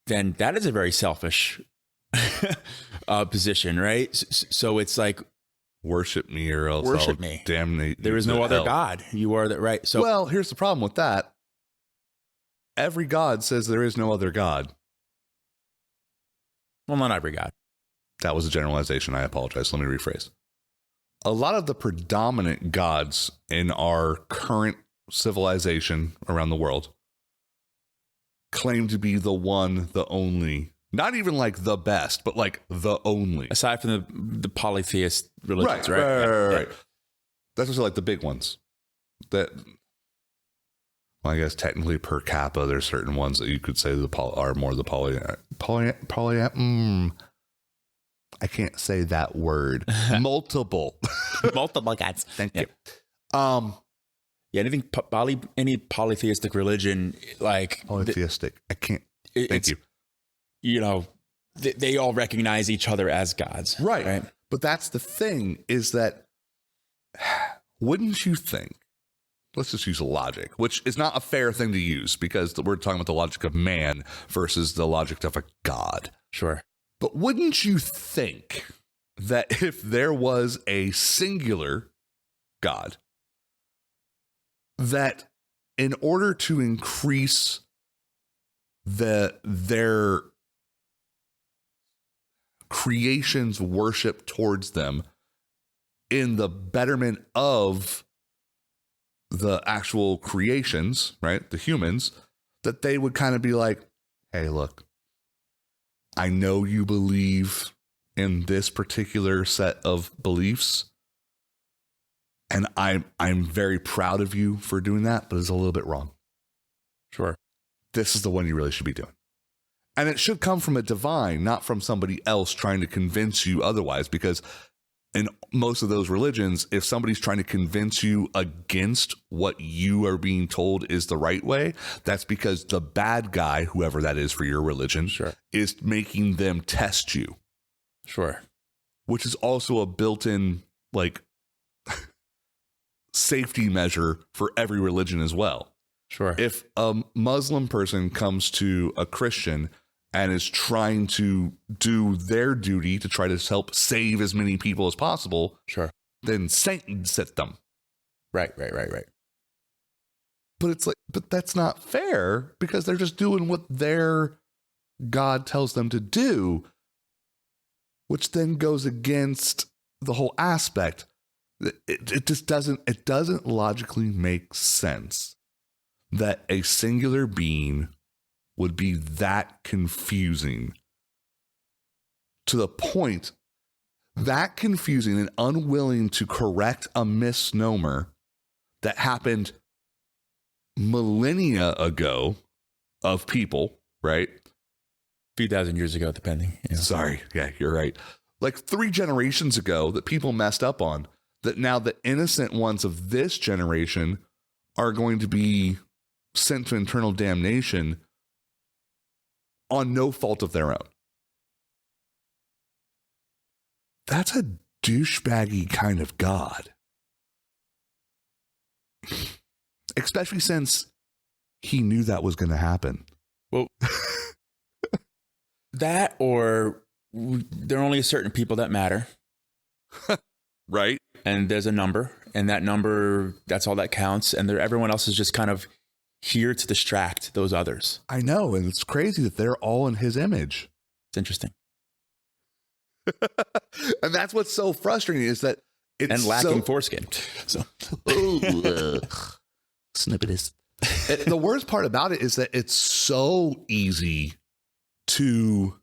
then that is a very selfish position, right? So it's like, worship me or else worship I'll me. Damnate there you is to no other hell. God. You are that, right? So, well, here's the problem with that. Every God says there is no other God. well, not every God. That was a generalization. I apologize. Let me rephrase. A lot of the predominant gods in our current civilization around the world claim to be the one, the only, not even like the best, but like the only. Aside from the polytheist religions, right? Right. That's just like the big ones. That, well, I guess technically per capita, there's certain ones that you could say are more the poly. I can't say that word. Multiple gods. Thank you. Yeah, any polytheistic religion, like Polytheistic. I can't. Thank you. You know, they all recognize each other as gods. Right. But that's the thing, is that wouldn't you think, let's just use logic, which is not a fair thing to use because we're talking about the logic of man versus the logic of a god. Sure. But wouldn't you think that if there was a singular God, that in order to increase their creation's worship towards them in the betterment of the actual creations, right, the humans, that they would kind of be like, hey, look, I know you believe in this particular set of beliefs, and I'm very proud of you for doing that, but it's a little bit wrong. Sure. This is the one you really should be doing. And it should come from a divine, not from somebody else trying to convince you otherwise, because in most of those religions, if somebody's trying to convince you against what you are being told is the right way, that's because the bad guy, whoever that is for your religion, Sure, is making them test you. Sure. Which is also a built-in, like, safety measure for every religion as well. Sure. If a Muslim person comes to a Christian and is trying to do their duty to try to help save as many people as possible, Sure, then Satan sent them. Right. But it's like, but that's not fair because they're just doing what their God tells them to do, which then goes against the whole aspect. It just doesn't logically make sense that a singular being would be that confusing to the point that confusing and unwilling to correct a misnomer that happened millennia ago of people, right? A few thousand years ago, depending. Yeah. Sorry. Yeah, you're right. Like 3 generations ago that people messed up on, that now the innocent ones of this generation are going to be sent to eternal damnation on no fault of their own. That's a douchebaggy kind of God. Especially since he knew that was going to happen. Well, that, or there are only certain people that matter. Right? And there's a number, and that number, that's all that counts. And everyone else is just kind of here to distract those others. I know. And it's crazy that they're all in his image. It's interesting. And that's what's so frustrating, is that It's and lacking foreskin. So Snippitis. The worst part about it is that it's so easy to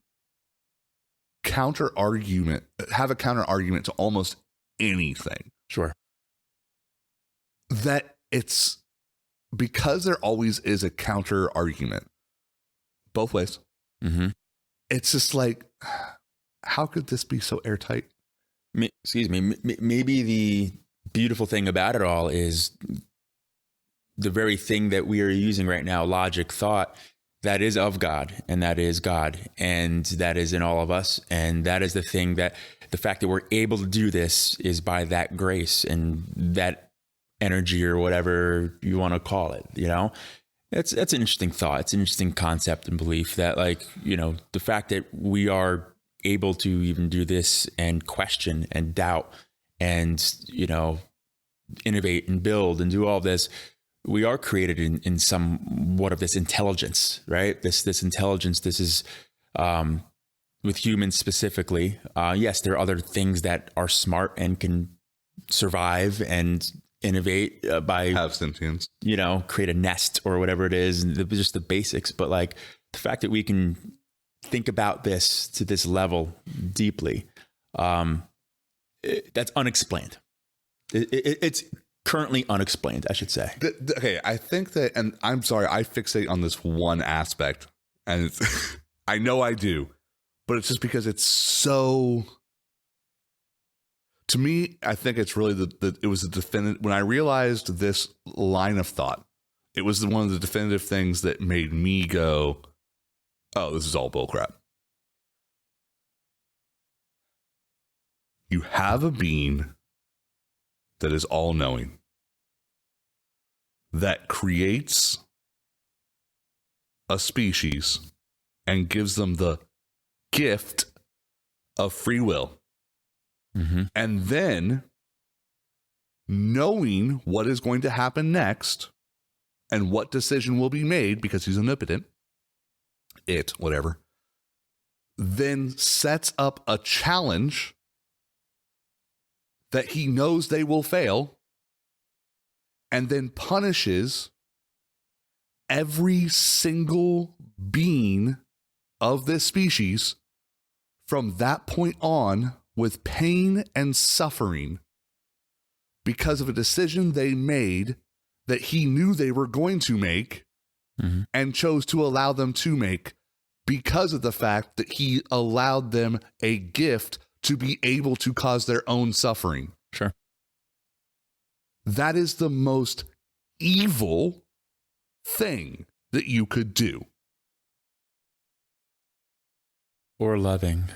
have a counter argument to almost anything. sure. That it's because there always is a counter argument both ways. Mm-hmm. It's just like, how could this be so airtight? Excuse me. Maybe the beautiful thing about it all is the very thing that we are using right now, logic, thought, that is of God, and that is God, and that is in all of us. And that is the thing that the fact that we're able to do this is by that grace and that energy, or whatever you want to call it, you know? That's an interesting thought. It's an interesting concept and belief that, like, you know, the fact that we are able to even do this and question and doubt and, you know, innovate and build and do all this, we are created in somewhat of this intelligence, right? This intelligence, this is, with humans specifically. Yes, there are other things that are smart and can survive and innovate by Have sentience. you know, create a nest or whatever it is, just the basics. But like the fact that we can think about this to this level deeply, that's unexplained. It's currently unexplained, I should say. Okay, I think that, and I'm sorry, I fixate on this one aspect, and it's, I know I do, but it's just because it's so. To me, I think it's really it was the definitive. When I realized this line of thought, it was one of the definitive things that made me go, "Oh, this is all bullcrap." You have a being that is all-knowing, that creates a species and gives them the gift of free will. Mm-hmm. And then, knowing what is going to happen next and what decision will be made, because he's omnipotent, whatever, then sets up a challenge that he knows they will fail, and then punishes every single being of this species from that point on with pain and suffering because of a decision they made that he knew they were going to make, Mm-hmm. and chose to allow them to make because of the fact that he allowed them a gift to be able to cause their own suffering. Sure. That is the most evil thing that you could do. Or loving,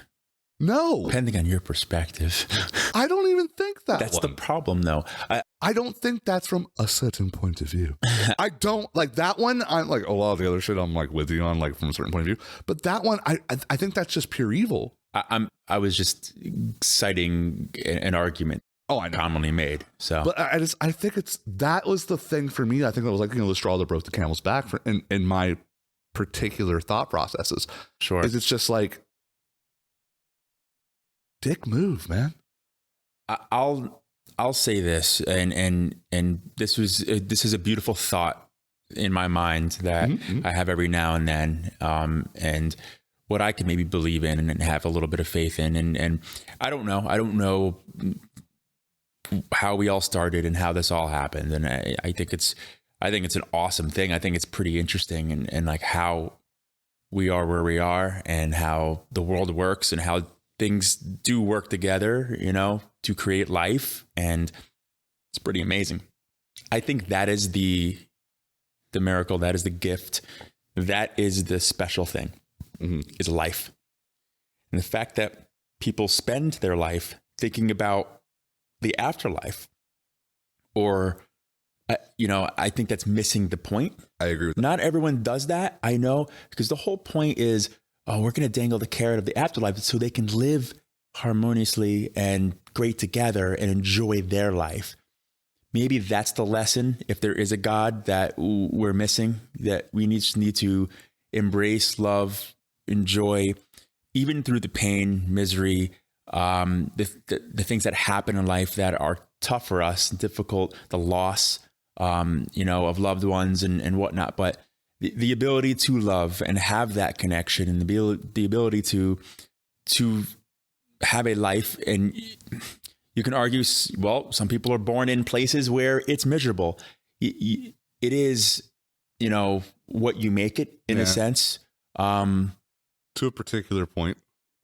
No, depending on your perspective. I don't even think that. That's the problem, though. I don't think that's from a certain point of view. I don't like that one. I'm like a lot of the other shit I'm like with you on, like from a certain point of view. But that one, I think that's just pure evil. I was just citing an argument. Oh, I know. Commonly made. So, But I think that was the thing for me. I think it was like, the straw that broke the camel's back in my particular thought processes. sure. Is it's just like, dick move, man. I'll say this, and this is a beautiful thought in my mind that Mm-hmm. I have every now and then, and what I can maybe believe in and have a little bit of faith in, and I don't know how we all started and how this all happened, and I think it's an awesome thing. I think it's pretty interesting, and like how we are where we are, and how the world works, and how things do work together, you know, to create life. And it's pretty amazing. I think that is the miracle. That is the gift. That is the special thing, is life. And the fact that people spend their life thinking about the afterlife, or, I think that's missing the point. I agree with that. Not everyone does that. I know, because the whole point is, we're going to dangle the carrot of the afterlife so they can live harmoniously and great together and enjoy their life. Maybe that's the lesson, if there is a God, that we're missing, that we need to embrace, love, enjoy, even through the pain, misery, the things that happen in life that are tough for us, difficult, the loss, of loved ones and whatnot. But the ability to love and have that connection, and the ability to have a life. And you can argue, well, some people are born in places where it's miserable. It is, what you make it in a sense. To a particular point.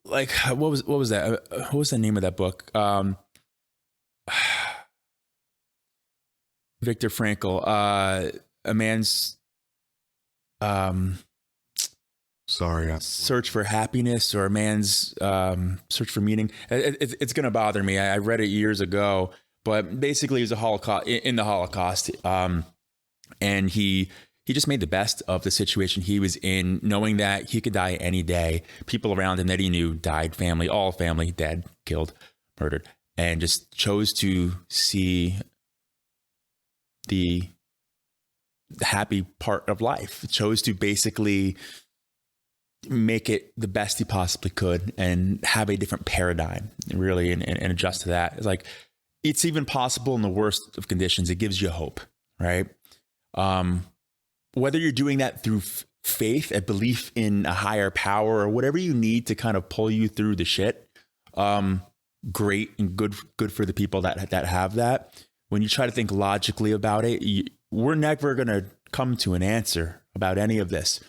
Like what was that? What was the name of that book? Viktor Frankl, a man's search for happiness, or a man's search for meaning. It's going to bother me. I read it years ago, but basically, he was in the Holocaust, and he just made the best of the situation he was in, knowing that he could die any day. People around him that he knew died, all family dead, killed, murdered, and just chose to see the happy part of life. Chose to basically make it the best he possibly could and have a different paradigm, really, and adjust to that. It's like, it's even possible in the worst of conditions. It gives you hope, right? Whether you're doing that through faith, a belief in a higher power, or whatever you need to kind of pull you through the shit, great and good for the people that have that. When you try to think logically about it, we're never going to come to an answer about any of this.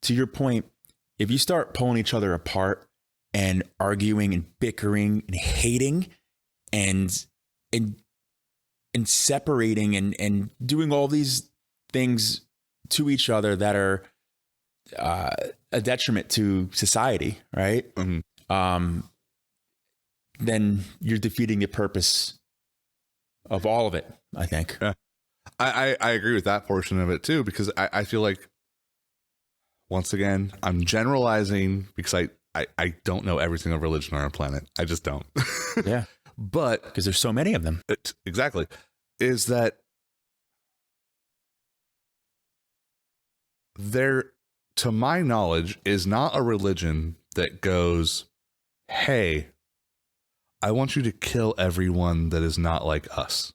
To your point, if you start pulling each other apart and arguing and bickering and hating and separating and doing all these things to each other that are a detriment to society, right? Mm-hmm. Then you're defeating the purpose of all of it, I think. Yeah. I agree with that portion of it too, because I feel like, once again, I'm generalizing because I don't know every single religion on our planet. I just don't. Yeah. But because there's so many of them. Exactly. Is that there, to my knowledge, is not a religion that goes, hey, I want you to kill everyone that is not like us.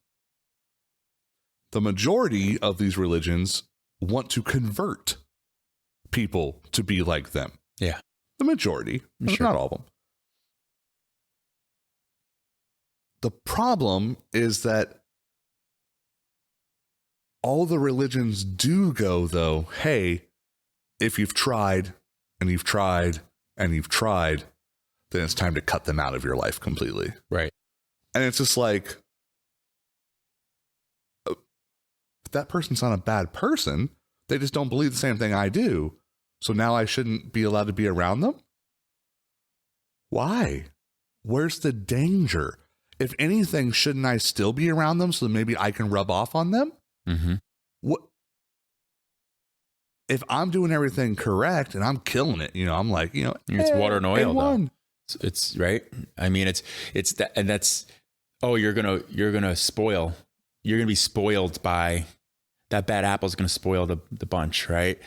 The majority of these religions want to convert people to be like them. Yeah. The majority, sure. Not all of them. The problem is that all the religions do go, though, hey, if you've tried and you've tried and you've tried, then it's time to cut them out of your life completely. Right. And it's just like, that person's not a bad person. They just don't believe the same thing I do. So now I shouldn't be allowed to be around them? Why? Where's the danger? If anything, shouldn't I still be around them so that maybe I can rub off on them? Mm-hmm. What if I'm doing everything correct and I'm killing it? I'm like, it's water and oil, though. It's right. I mean, it's that, and that's, you're gonna be spoiled by that. Bad apple is gonna spoil the bunch, right?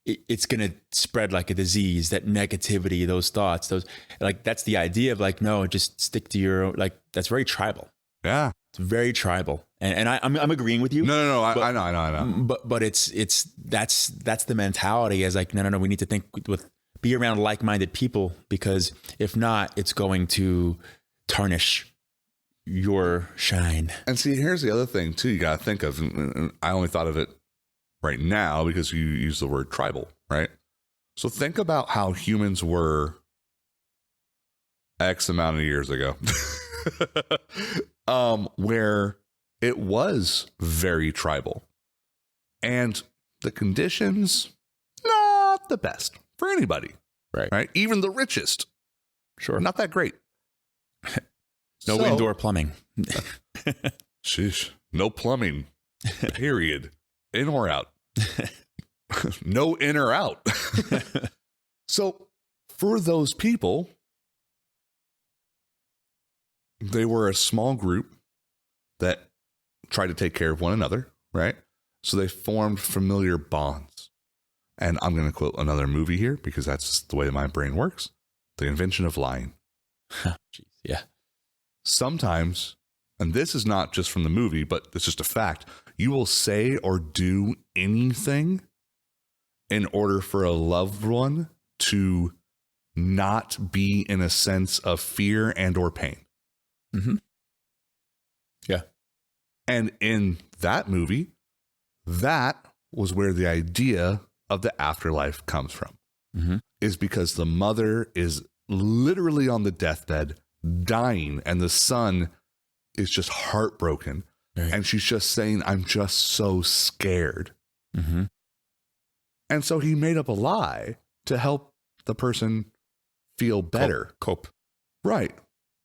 It's gonna spread like a disease. That negativity, those thoughts, that's the idea of like, no, just stick to your own. Like, that's very tribal. Yeah, it's very tribal, and I'm agreeing with you. No, I know. But it's that's the mentality. As like, no, we need to think be around like-minded people, because if not, it's going to tarnish your shine. And see, here's the other thing too you got to think of, and I only thought of it right now because you use the word tribal, right? So think about how humans were X amount of years ago, where it was very tribal, and the conditions, not the best for anybody, right? Even the richest, sure, not that great. No indoor plumbing. Sheesh. No plumbing, period. In or out. No in or out. So for those people, they were a small group that tried to take care of one another, right? So they formed familiar bonds. And I'm going to quote another movie here because that's the way my brain works. The invention of lying. Jeez. Yeah. Sometimes, and this is not just from the movie, but it's just a fact, you will say or do anything in order for a loved one to not be in a sense of fear and or pain. Mm-hmm. Yeah. And in that movie, that was where the idea of the afterlife comes from. Mm-hmm. Is because the mother is literally on the deathbed, dying, and the son is just heartbroken. Right. And she's just saying, I'm just so scared. Mm-hmm. And so he made up a lie to help the person feel better. Cope. Right.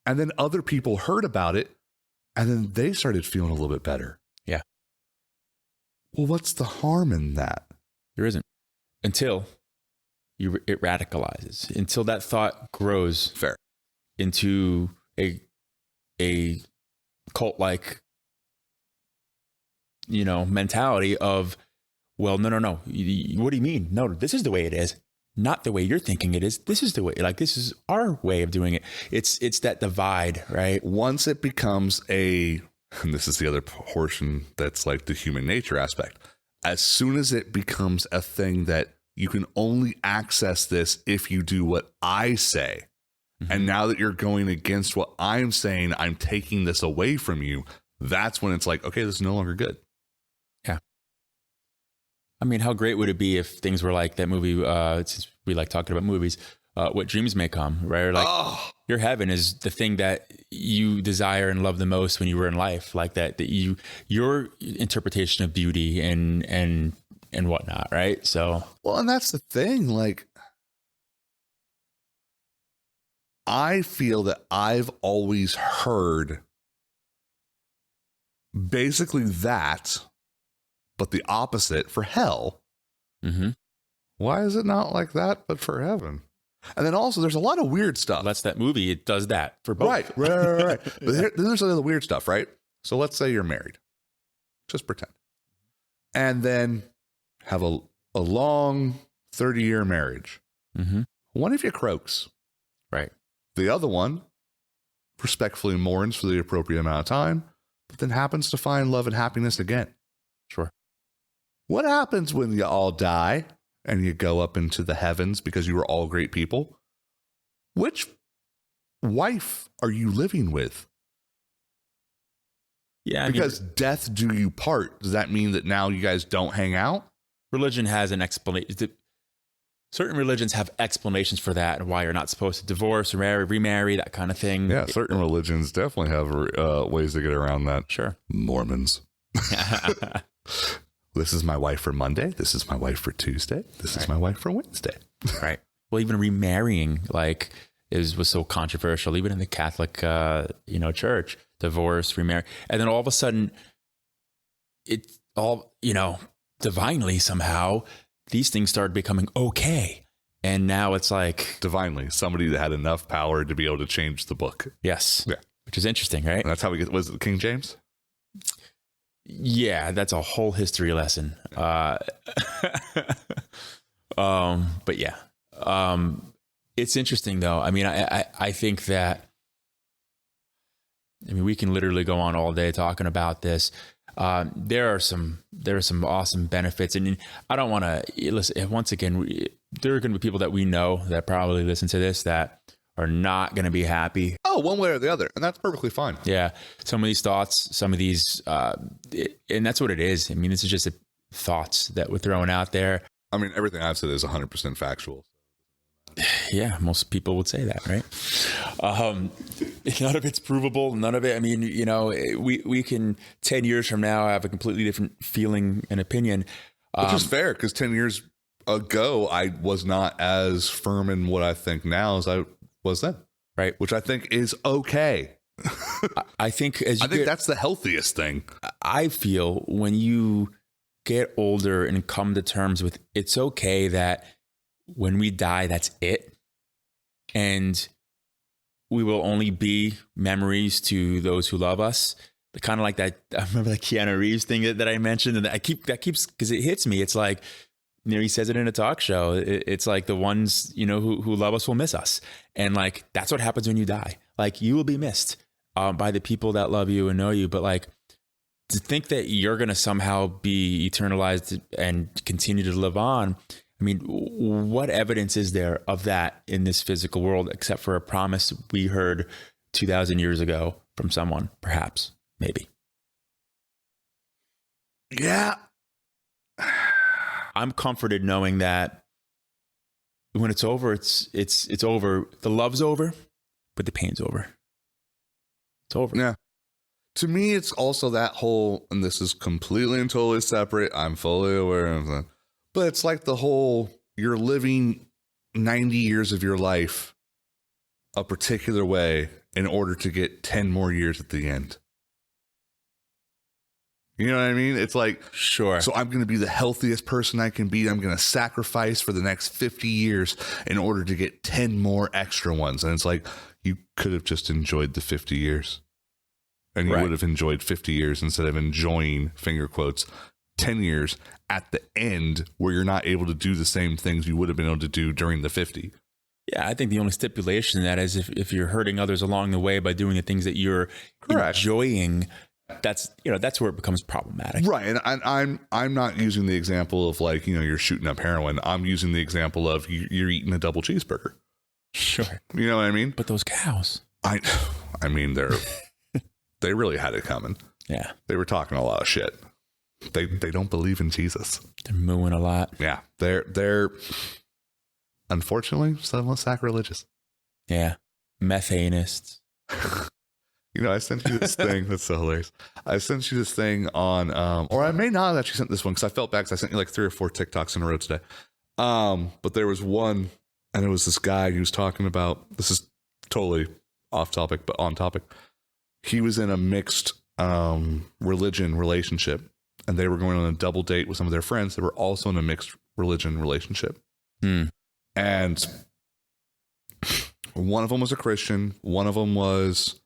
And then other people heard about it, and then they started feeling a little bit better. Yeah. Well, what's the harm in that? There isn't. Until it radicalizes, until that thought grows Fair. into a cult-like, mentality of, well, no. What do you mean? No, this is the way it is. Not the way you're thinking it is. This is the way, this is our way of doing it. It's that divide, right? Once it becomes and this is the other portion that's like the human nature aspect. As soon as it becomes a thing that you can only access this if you do what I say. Mm-hmm. And now that you're going against what I'm saying, I'm taking this away from you. That's when it's like, okay, this is no longer good. Yeah. I mean, how great would it be if things were like that movie, since we like talking about movies, What Dreams May Come, right? Or your heaven is the thing that you desire and love the most when you were in life, like that your interpretation of beauty and whatnot, right? So, well, and that's the thing. Like, I feel that I've always heard basically that, but the opposite for hell. Mm-hmm. Why is it not like that, but for heaven? And then also, there's a lot of weird stuff. That's that movie. It does that for both. Right. But then there's the weird stuff, right? So let's say you're married. Just pretend. And then have a long 30-year marriage. Mm-hmm. One of you croaks. Right. The other one respectfully mourns for the appropriate amount of time, but then happens to find love and happiness again. Sure. What happens when you all die and you go up into the heavens because you were all great people? Which wife are you living with? Yeah. Because death do you part. Does that mean that now you guys don't hang out? Religion has an explanation. Certain religions have explanations for that and why you're not supposed to divorce or marry, remarry, that kind of thing. Yeah, certain religions definitely have ways to get around that. Sure. Mormons. This is my wife for Monday. This is my wife for Tuesday. This is my wife for Wednesday. Right. Well, even remarrying was so controversial, even in the Catholic, church, divorce, remarry. And then all of a sudden it all, divinely somehow, these things started becoming okay. And now it's like divinely somebody that had enough power to be able to change the book. Yes. Yeah. Which is interesting, right? And that's how was it King James? Yeah, that's a whole history lesson. But yeah, it's interesting though. I mean, I think that, we can literally go on all day talking about this. There are some awesome benefits, and I don't want to listen. Once again, there are going to be people that we know that probably listen to this that are not going to be happy. Oh, one way or the other. And that's perfectly fine. Yeah. Some of these thoughts, some of these, and that's what it is. I mean, this is just thoughts that we're throwing out there. I mean, everything I've said is 100% factual. Yeah. Most people would say that, right? None of it's provable. None of it. I mean, we can 10 years from now have a completely different feeling and opinion. Which is fair, because 10 years ago, I was not as firm in what I think now as I was then. Right. Which I think is okay. I think that's the healthiest thing. I feel when you get older and come to terms with it's okay that when we die, that's it. And we will only be memories to those who love us. Kind of like that. I remember the Keanu Reeves thing that I mentioned, and that keeps because it hits me. It's like, he says it in a talk show. It's like the ones, who love us will miss us. And like, that's what happens when you die. like you will be missed by the people that love you and know you. But like to think that you're going to somehow be eternalized and continue to live on. I mean, what evidence is there of that in this physical world, except for a promise we heard 2,000 years ago from someone, perhaps, maybe. Yeah. I'm comforted knowing that when it's over, it's over. The love's over, but the pain's over. It's over. Yeah. To me, it's also that whole, and this is completely and totally separate. I'm fully aware of that. But it's like the whole, you're living 90 years of your life a particular way in order to get 10 more years at the end. You know what I mean? It's like, sure. So I'm going to be the healthiest person I can be. I'm going to sacrifice for the next 50 years in order to get 10 more extra ones. And it's like, you could have just enjoyed the 50 years. And you would have enjoyed 50 years instead of enjoying, finger quotes, 10 years at the end where you're not able to do the same things you would have been able to do during the 50. Yeah, I think the only stipulation in that is if you're hurting others along the way by doing the things that you're enjoying, that's where it becomes problematic. Right. And I'm not using the example of like, you're shooting up heroin. I'm using the example of you're eating a double cheeseburger. Sure. You know what I mean? But those cows. I mean, they really had it coming. Yeah. They were talking a lot of shit. They don't believe in Jesus. They're mooing a lot. Yeah. They're unfortunately somewhat sacrilegious. Yeah. Methanists. I sent you this thing. That's so hilarious. I sent you this thing on, or I may not have actually sent this one because I felt bad because I sent you like 3 or 4 TikToks in a row today. But there was one, and it was this guy who was talking about, this is totally off topic, but on topic. He was in a mixed religion relationship, and they were going on a double date with some of their friends that were also in a mixed religion relationship. And one of them was a Christian, one of them was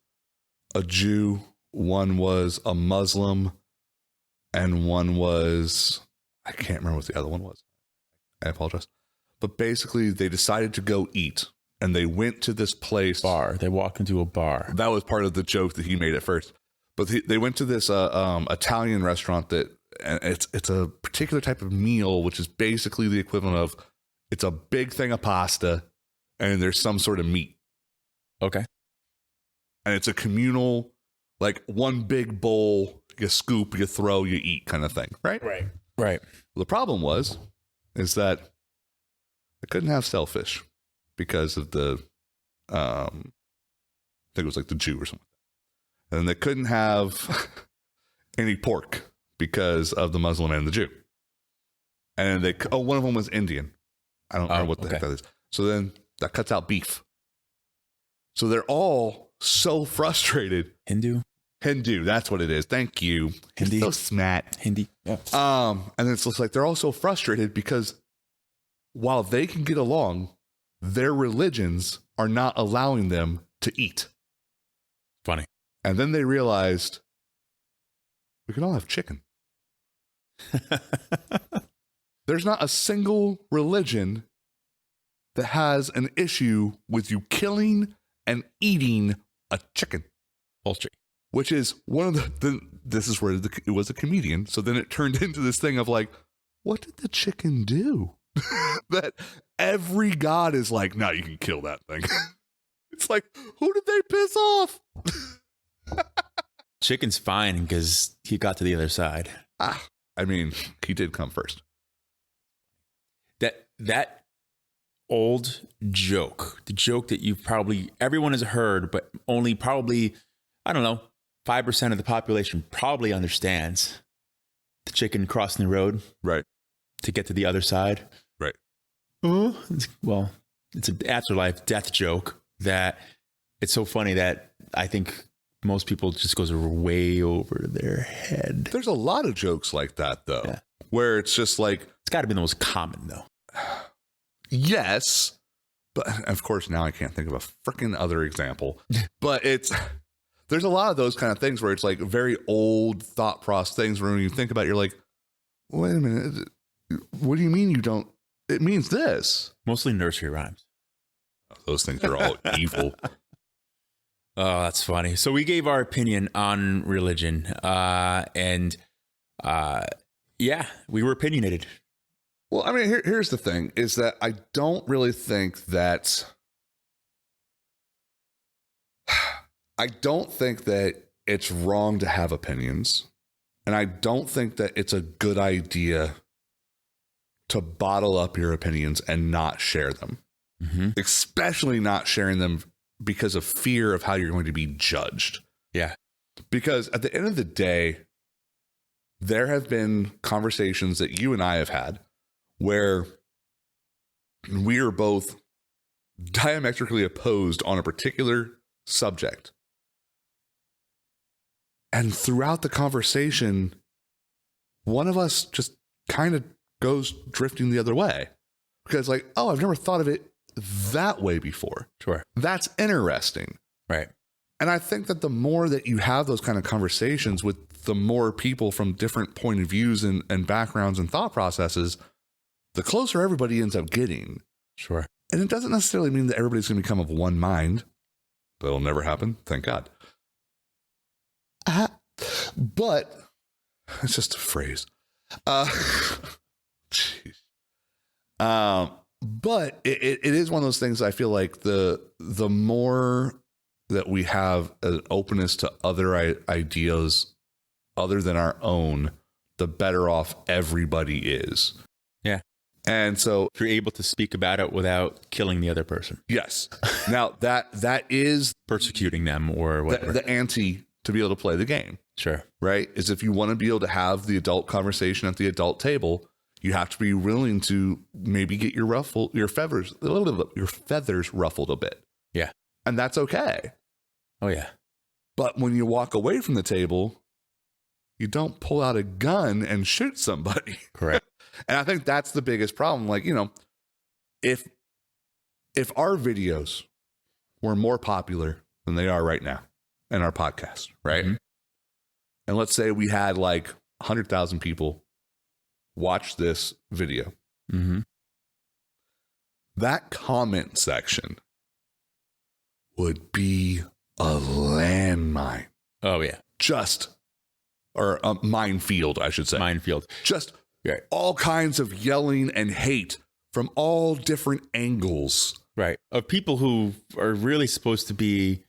a Jew, one was a Muslim, and one was, I can't remember what the other one was. I apologize. But basically, they decided to go eat, and they went to this place. Bar. They walked into a bar. That was part of the joke that he made at first. But they went to this Italian restaurant that, and it's a particular type of meal, which is basically the equivalent of, it's a big thing of pasta, and there's some sort of meat. Okay. And it's a communal, like one big bowl, you scoop, you throw, you eat kind of thing, right? Right. The problem is that they couldn't have shellfish because of the, I think it was like the Jew or something. And they couldn't have any pork because of the Muslim and the Jew. And one of them was Indian. I don't know what the heck that is. So then that cuts out beef. So they're all so frustrated. Hindu, that's what it is. Thank you. Hindi. You're so smart. Hindi. Yeah. And it's just like they're all so frustrated because while they can get along, their religions are not allowing them to eat. Funny. And then they realized we can all have chicken. There's not a single religion that has an issue with you killing and eating a chicken. Poultry. Which is one of this is where it was a comedian. So then it turned into this thing of like, what did the chicken do? That every god is like, no, you can kill that thing. It's like, who did they piss off? Chicken's fine because he got to the other side. I mean, he did come first. That old joke, the joke that everyone has heard, but only probably, I don't know, 5% of the population probably understands the chicken crossing the road. Right. To get to the other side. Right. Well, it's an afterlife death joke that it's so funny that I think most people just goes way over their head. There's a lot of jokes like that, though, where it's just like... It's got to be the most common, though. Yes. But, of course, now I can't think of a freaking other example. But there's a lot of those kind of things where it's like very old thought process things where when you think about it, you're like, wait a minute, what do you mean you don't? It means this. Mostly nursery rhymes. Those things are all evil. Oh, that's funny. So we gave our opinion on religion, and yeah, we were opinionated. Well, I mean, here's the thing: is that I don't really think that. I don't think that it's wrong to have opinions, and I don't think that it's a good idea to bottle up your opinions and not share them, especially not sharing them because of fear of how you're going to be judged. Yeah. Because at the end of the day, there have been conversations that you and I have had where we are both diametrically opposed on a particular subject. And throughout the conversation, one of us just kind of goes drifting the other way. Because like, oh, I've never thought of it that way before. Sure. That's interesting. Right. And I think that the more that you have those kind of conversations with the more people from different point of views and backgrounds and thought processes, the closer everybody ends up getting. Sure. And it doesn't necessarily mean that everybody's going to become of one mind. That'll never happen. Thank God. But it's just a phrase. Jeez. But it is one of those things. I feel like the more that we have an openness to other ideas other than our own, the better off everybody is. Yeah. And so if you're able to speak about it without killing the other person. Yes. Now that is persecuting them or whatever. The ante to be able to play the game. Sure. Right. Is if you want to be able to have the adult conversation at the adult table, you have to be willing to maybe get your feathers ruffled a bit. Yeah. And that's okay. Oh, yeah. But when you walk away from the table, you don't pull out a gun and shoot somebody. Correct. And I think that's the biggest problem. Like, you know, if our videos were more popular than they are right now in our podcast, right? Mm-hmm. And let's say we had like 100,000 people watch this video. Mm-hmm. That comment section would be a landmine. Oh, yeah. Or a minefield, I should say. Minefield. Just all kinds of yelling and hate from all different angles. Right. Of people who are really supposed to be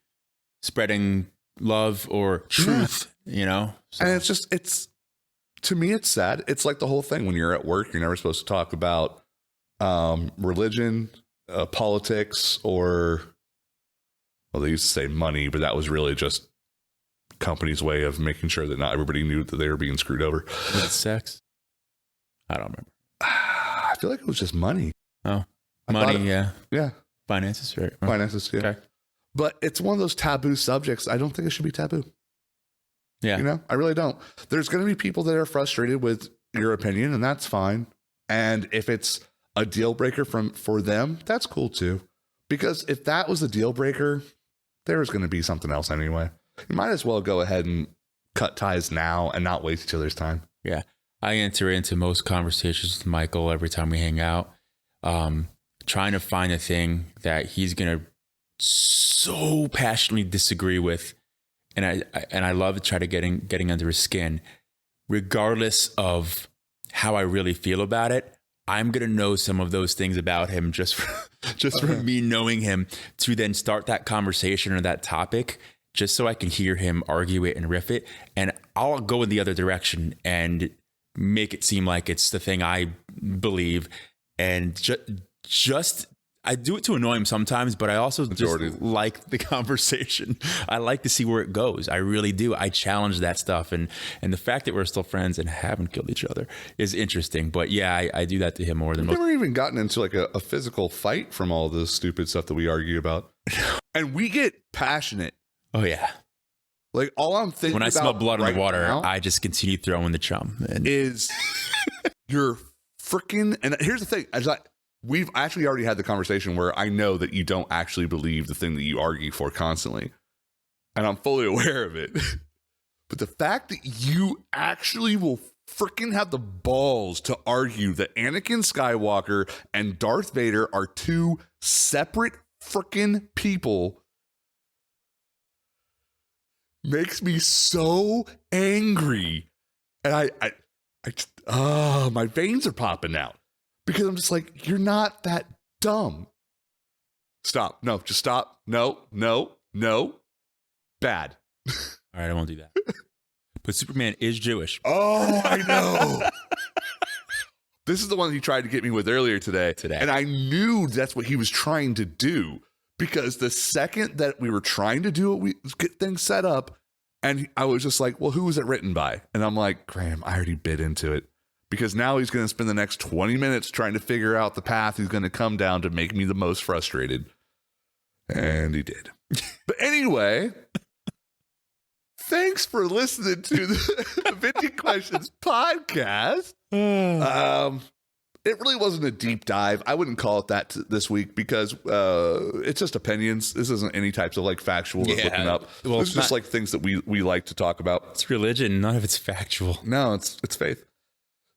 spreading love or truth, you know? So. And to me, it's sad. It's like the whole thing when you're at work, you're never supposed to talk about religion, politics, or, well, they used to say money, but that was really just company's way of making sure that not everybody knew that they were being screwed over. Was it sex? I don't remember. I feel like it was just money. Oh, money, yeah. Yeah. Finances, right? Finances, yeah. Okay. But it's one of those taboo subjects. I don't think it should be taboo. Yeah. You know, I really don't. There's going to be people that are frustrated with your opinion, and that's fine. And if it's a deal breaker for them, that's cool too. Because if that was a deal breaker, there's going to be something else anyway. You might as well go ahead and cut ties now and not waste each other's time. Yeah. I enter into most conversations with Michael every time we hang out, trying to find a thing that he's going to so passionately disagree with. And I love to try to getting under his skin, regardless of how I really feel about it. I'm going to know some of those things about him just from me knowing him, to then start that conversation or that topic, just so I can hear him argue it and riff it. And I'll go in the other direction and make it seem like it's the thing I believe. And just I do it to annoy him sometimes, but I also just like the conversation. I like to see where it goes. I really do. I challenge that stuff. And the fact that we're still friends and haven't killed each other is interesting. But yeah, I do that to him more than most. We've never even gotten into like a physical fight from all this stupid stuff that we argue about. And we get passionate. Oh, yeah. Like all I'm thinking when I about smell blood in the water, now I just continue throwing the chum. Is you're freaking, and here's the thing, we've actually already had the conversation where I know that you don't actually believe the thing that you argue for constantly. And I'm fully aware of it. But the fact that you actually will freaking have the balls to argue that Anakin Skywalker and Darth Vader are two separate freaking people. makes me so angry. And my veins are popping out because I'm just like, you're not that dumb. Stop. No, just stop. No. Bad. All right, I won't do that. But Superman is Jewish. Oh, I know. This is the one he tried to get me with earlier today. And I knew that's what he was trying to do, because the second that we were trying to do it, we get things set up, and I was just like, well, who was it written by? And I'm like, Graham, I already bit into it, because now he's going to spend the next 20 minutes trying to figure out the path he's going to come down to make me the most frustrated. And he did. But anyway, thanks for listening to the Venti Questions podcast. It really wasn't a deep dive. I wouldn't call it that this week, because it's just opinions. This isn't any types of like factual looking up. Well, it's just like things that we like to talk about. It's religion. None of it's factual. No, it's faith.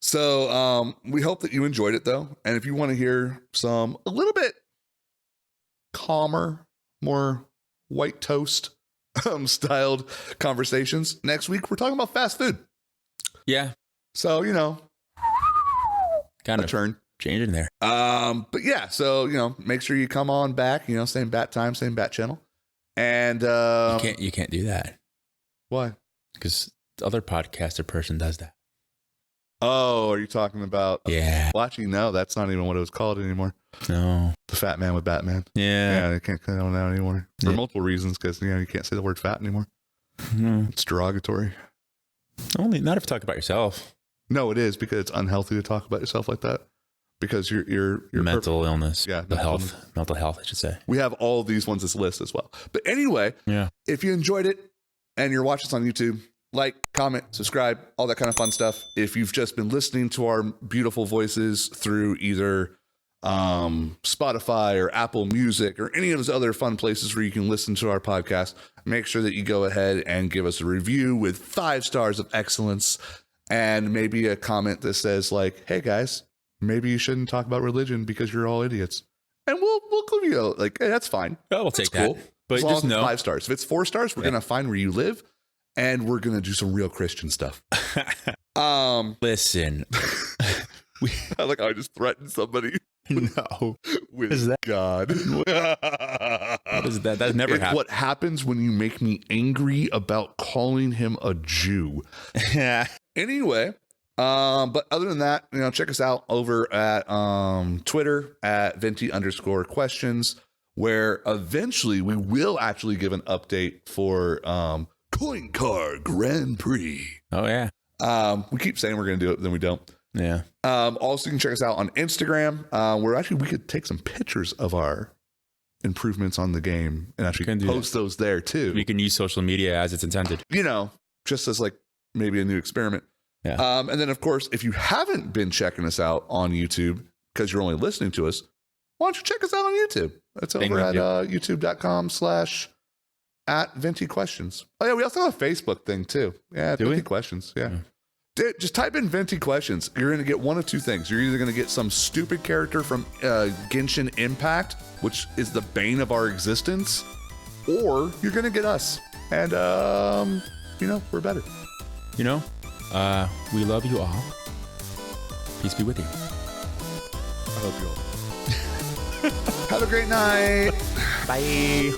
So we hope that you enjoyed it, though. And if you want to hear some a little bit calmer, more white toast styled conversations, next week we're talking about fast food. Yeah. So, kind a of turn changing there. But yeah, so make sure you come on back, same bat time, same bat channel. And you can't do that. Why? Because the other podcaster person does that. Oh, are you talking about watching? No, that's not even what it was called anymore. No. The Fat Man with Batman. Yeah. They can't call it out anymore. For multiple reasons, because you can't say the word fat anymore. It's derogatory. Only not if you talk about yourself. No, it is, because it's unhealthy to talk about yourself like that. Because you're mental illness. Yeah. Mental health, I should say. We have all of these ones as lists as well. But anyway, if you enjoyed it and you're watching us on YouTube, like, comment, subscribe, all that kind of fun stuff. If you've just been listening to our beautiful voices through either Spotify or Apple Music or any of those other fun places where you can listen to our podcast, make sure that you go ahead and give us a review with 5 stars of excellence, and maybe a comment that says like, hey guys, maybe you shouldn't talk about religion because you're all idiots. And we'll give you hey, that's fine. Oh, we'll take that. But just know 5 stars. If it's 4 stars, we're going to find where you live, and we're going to do some real Christian stuff. Listen. I just threatened somebody. No. With is that God. What is that? That never happened. What happens when you make me angry about calling him a Jew. Anyway, but other than that, check us out over at Twitter at Venti_questions, where eventually we will actually give an update for Coin Car Grand Prix. Oh, yeah. We keep saying we're going to do it, then we don't. Yeah. Also, you can check us out on Instagram, where actually we could take some pictures of our improvements on the game and actually post those there too. We can use social media as it's intended. Just as like maybe a new experiment. Yeah. And then, of course, if you haven't been checking us out on YouTube because you're only listening to us, why don't you check us out on YouTube? That's over at youtube.com/@Venti Questions. Oh, yeah, we also have a Facebook thing too. Yeah, Venti Questions. Yeah. Dude, just type in Venti Questions. You're going to get one of two things. You're either going to get some stupid character from Genshin Impact, which is the bane of our existence, or you're going to get us. And, we're better. We love you all. Peace be with you. I hope you all. Have a great night. Bye.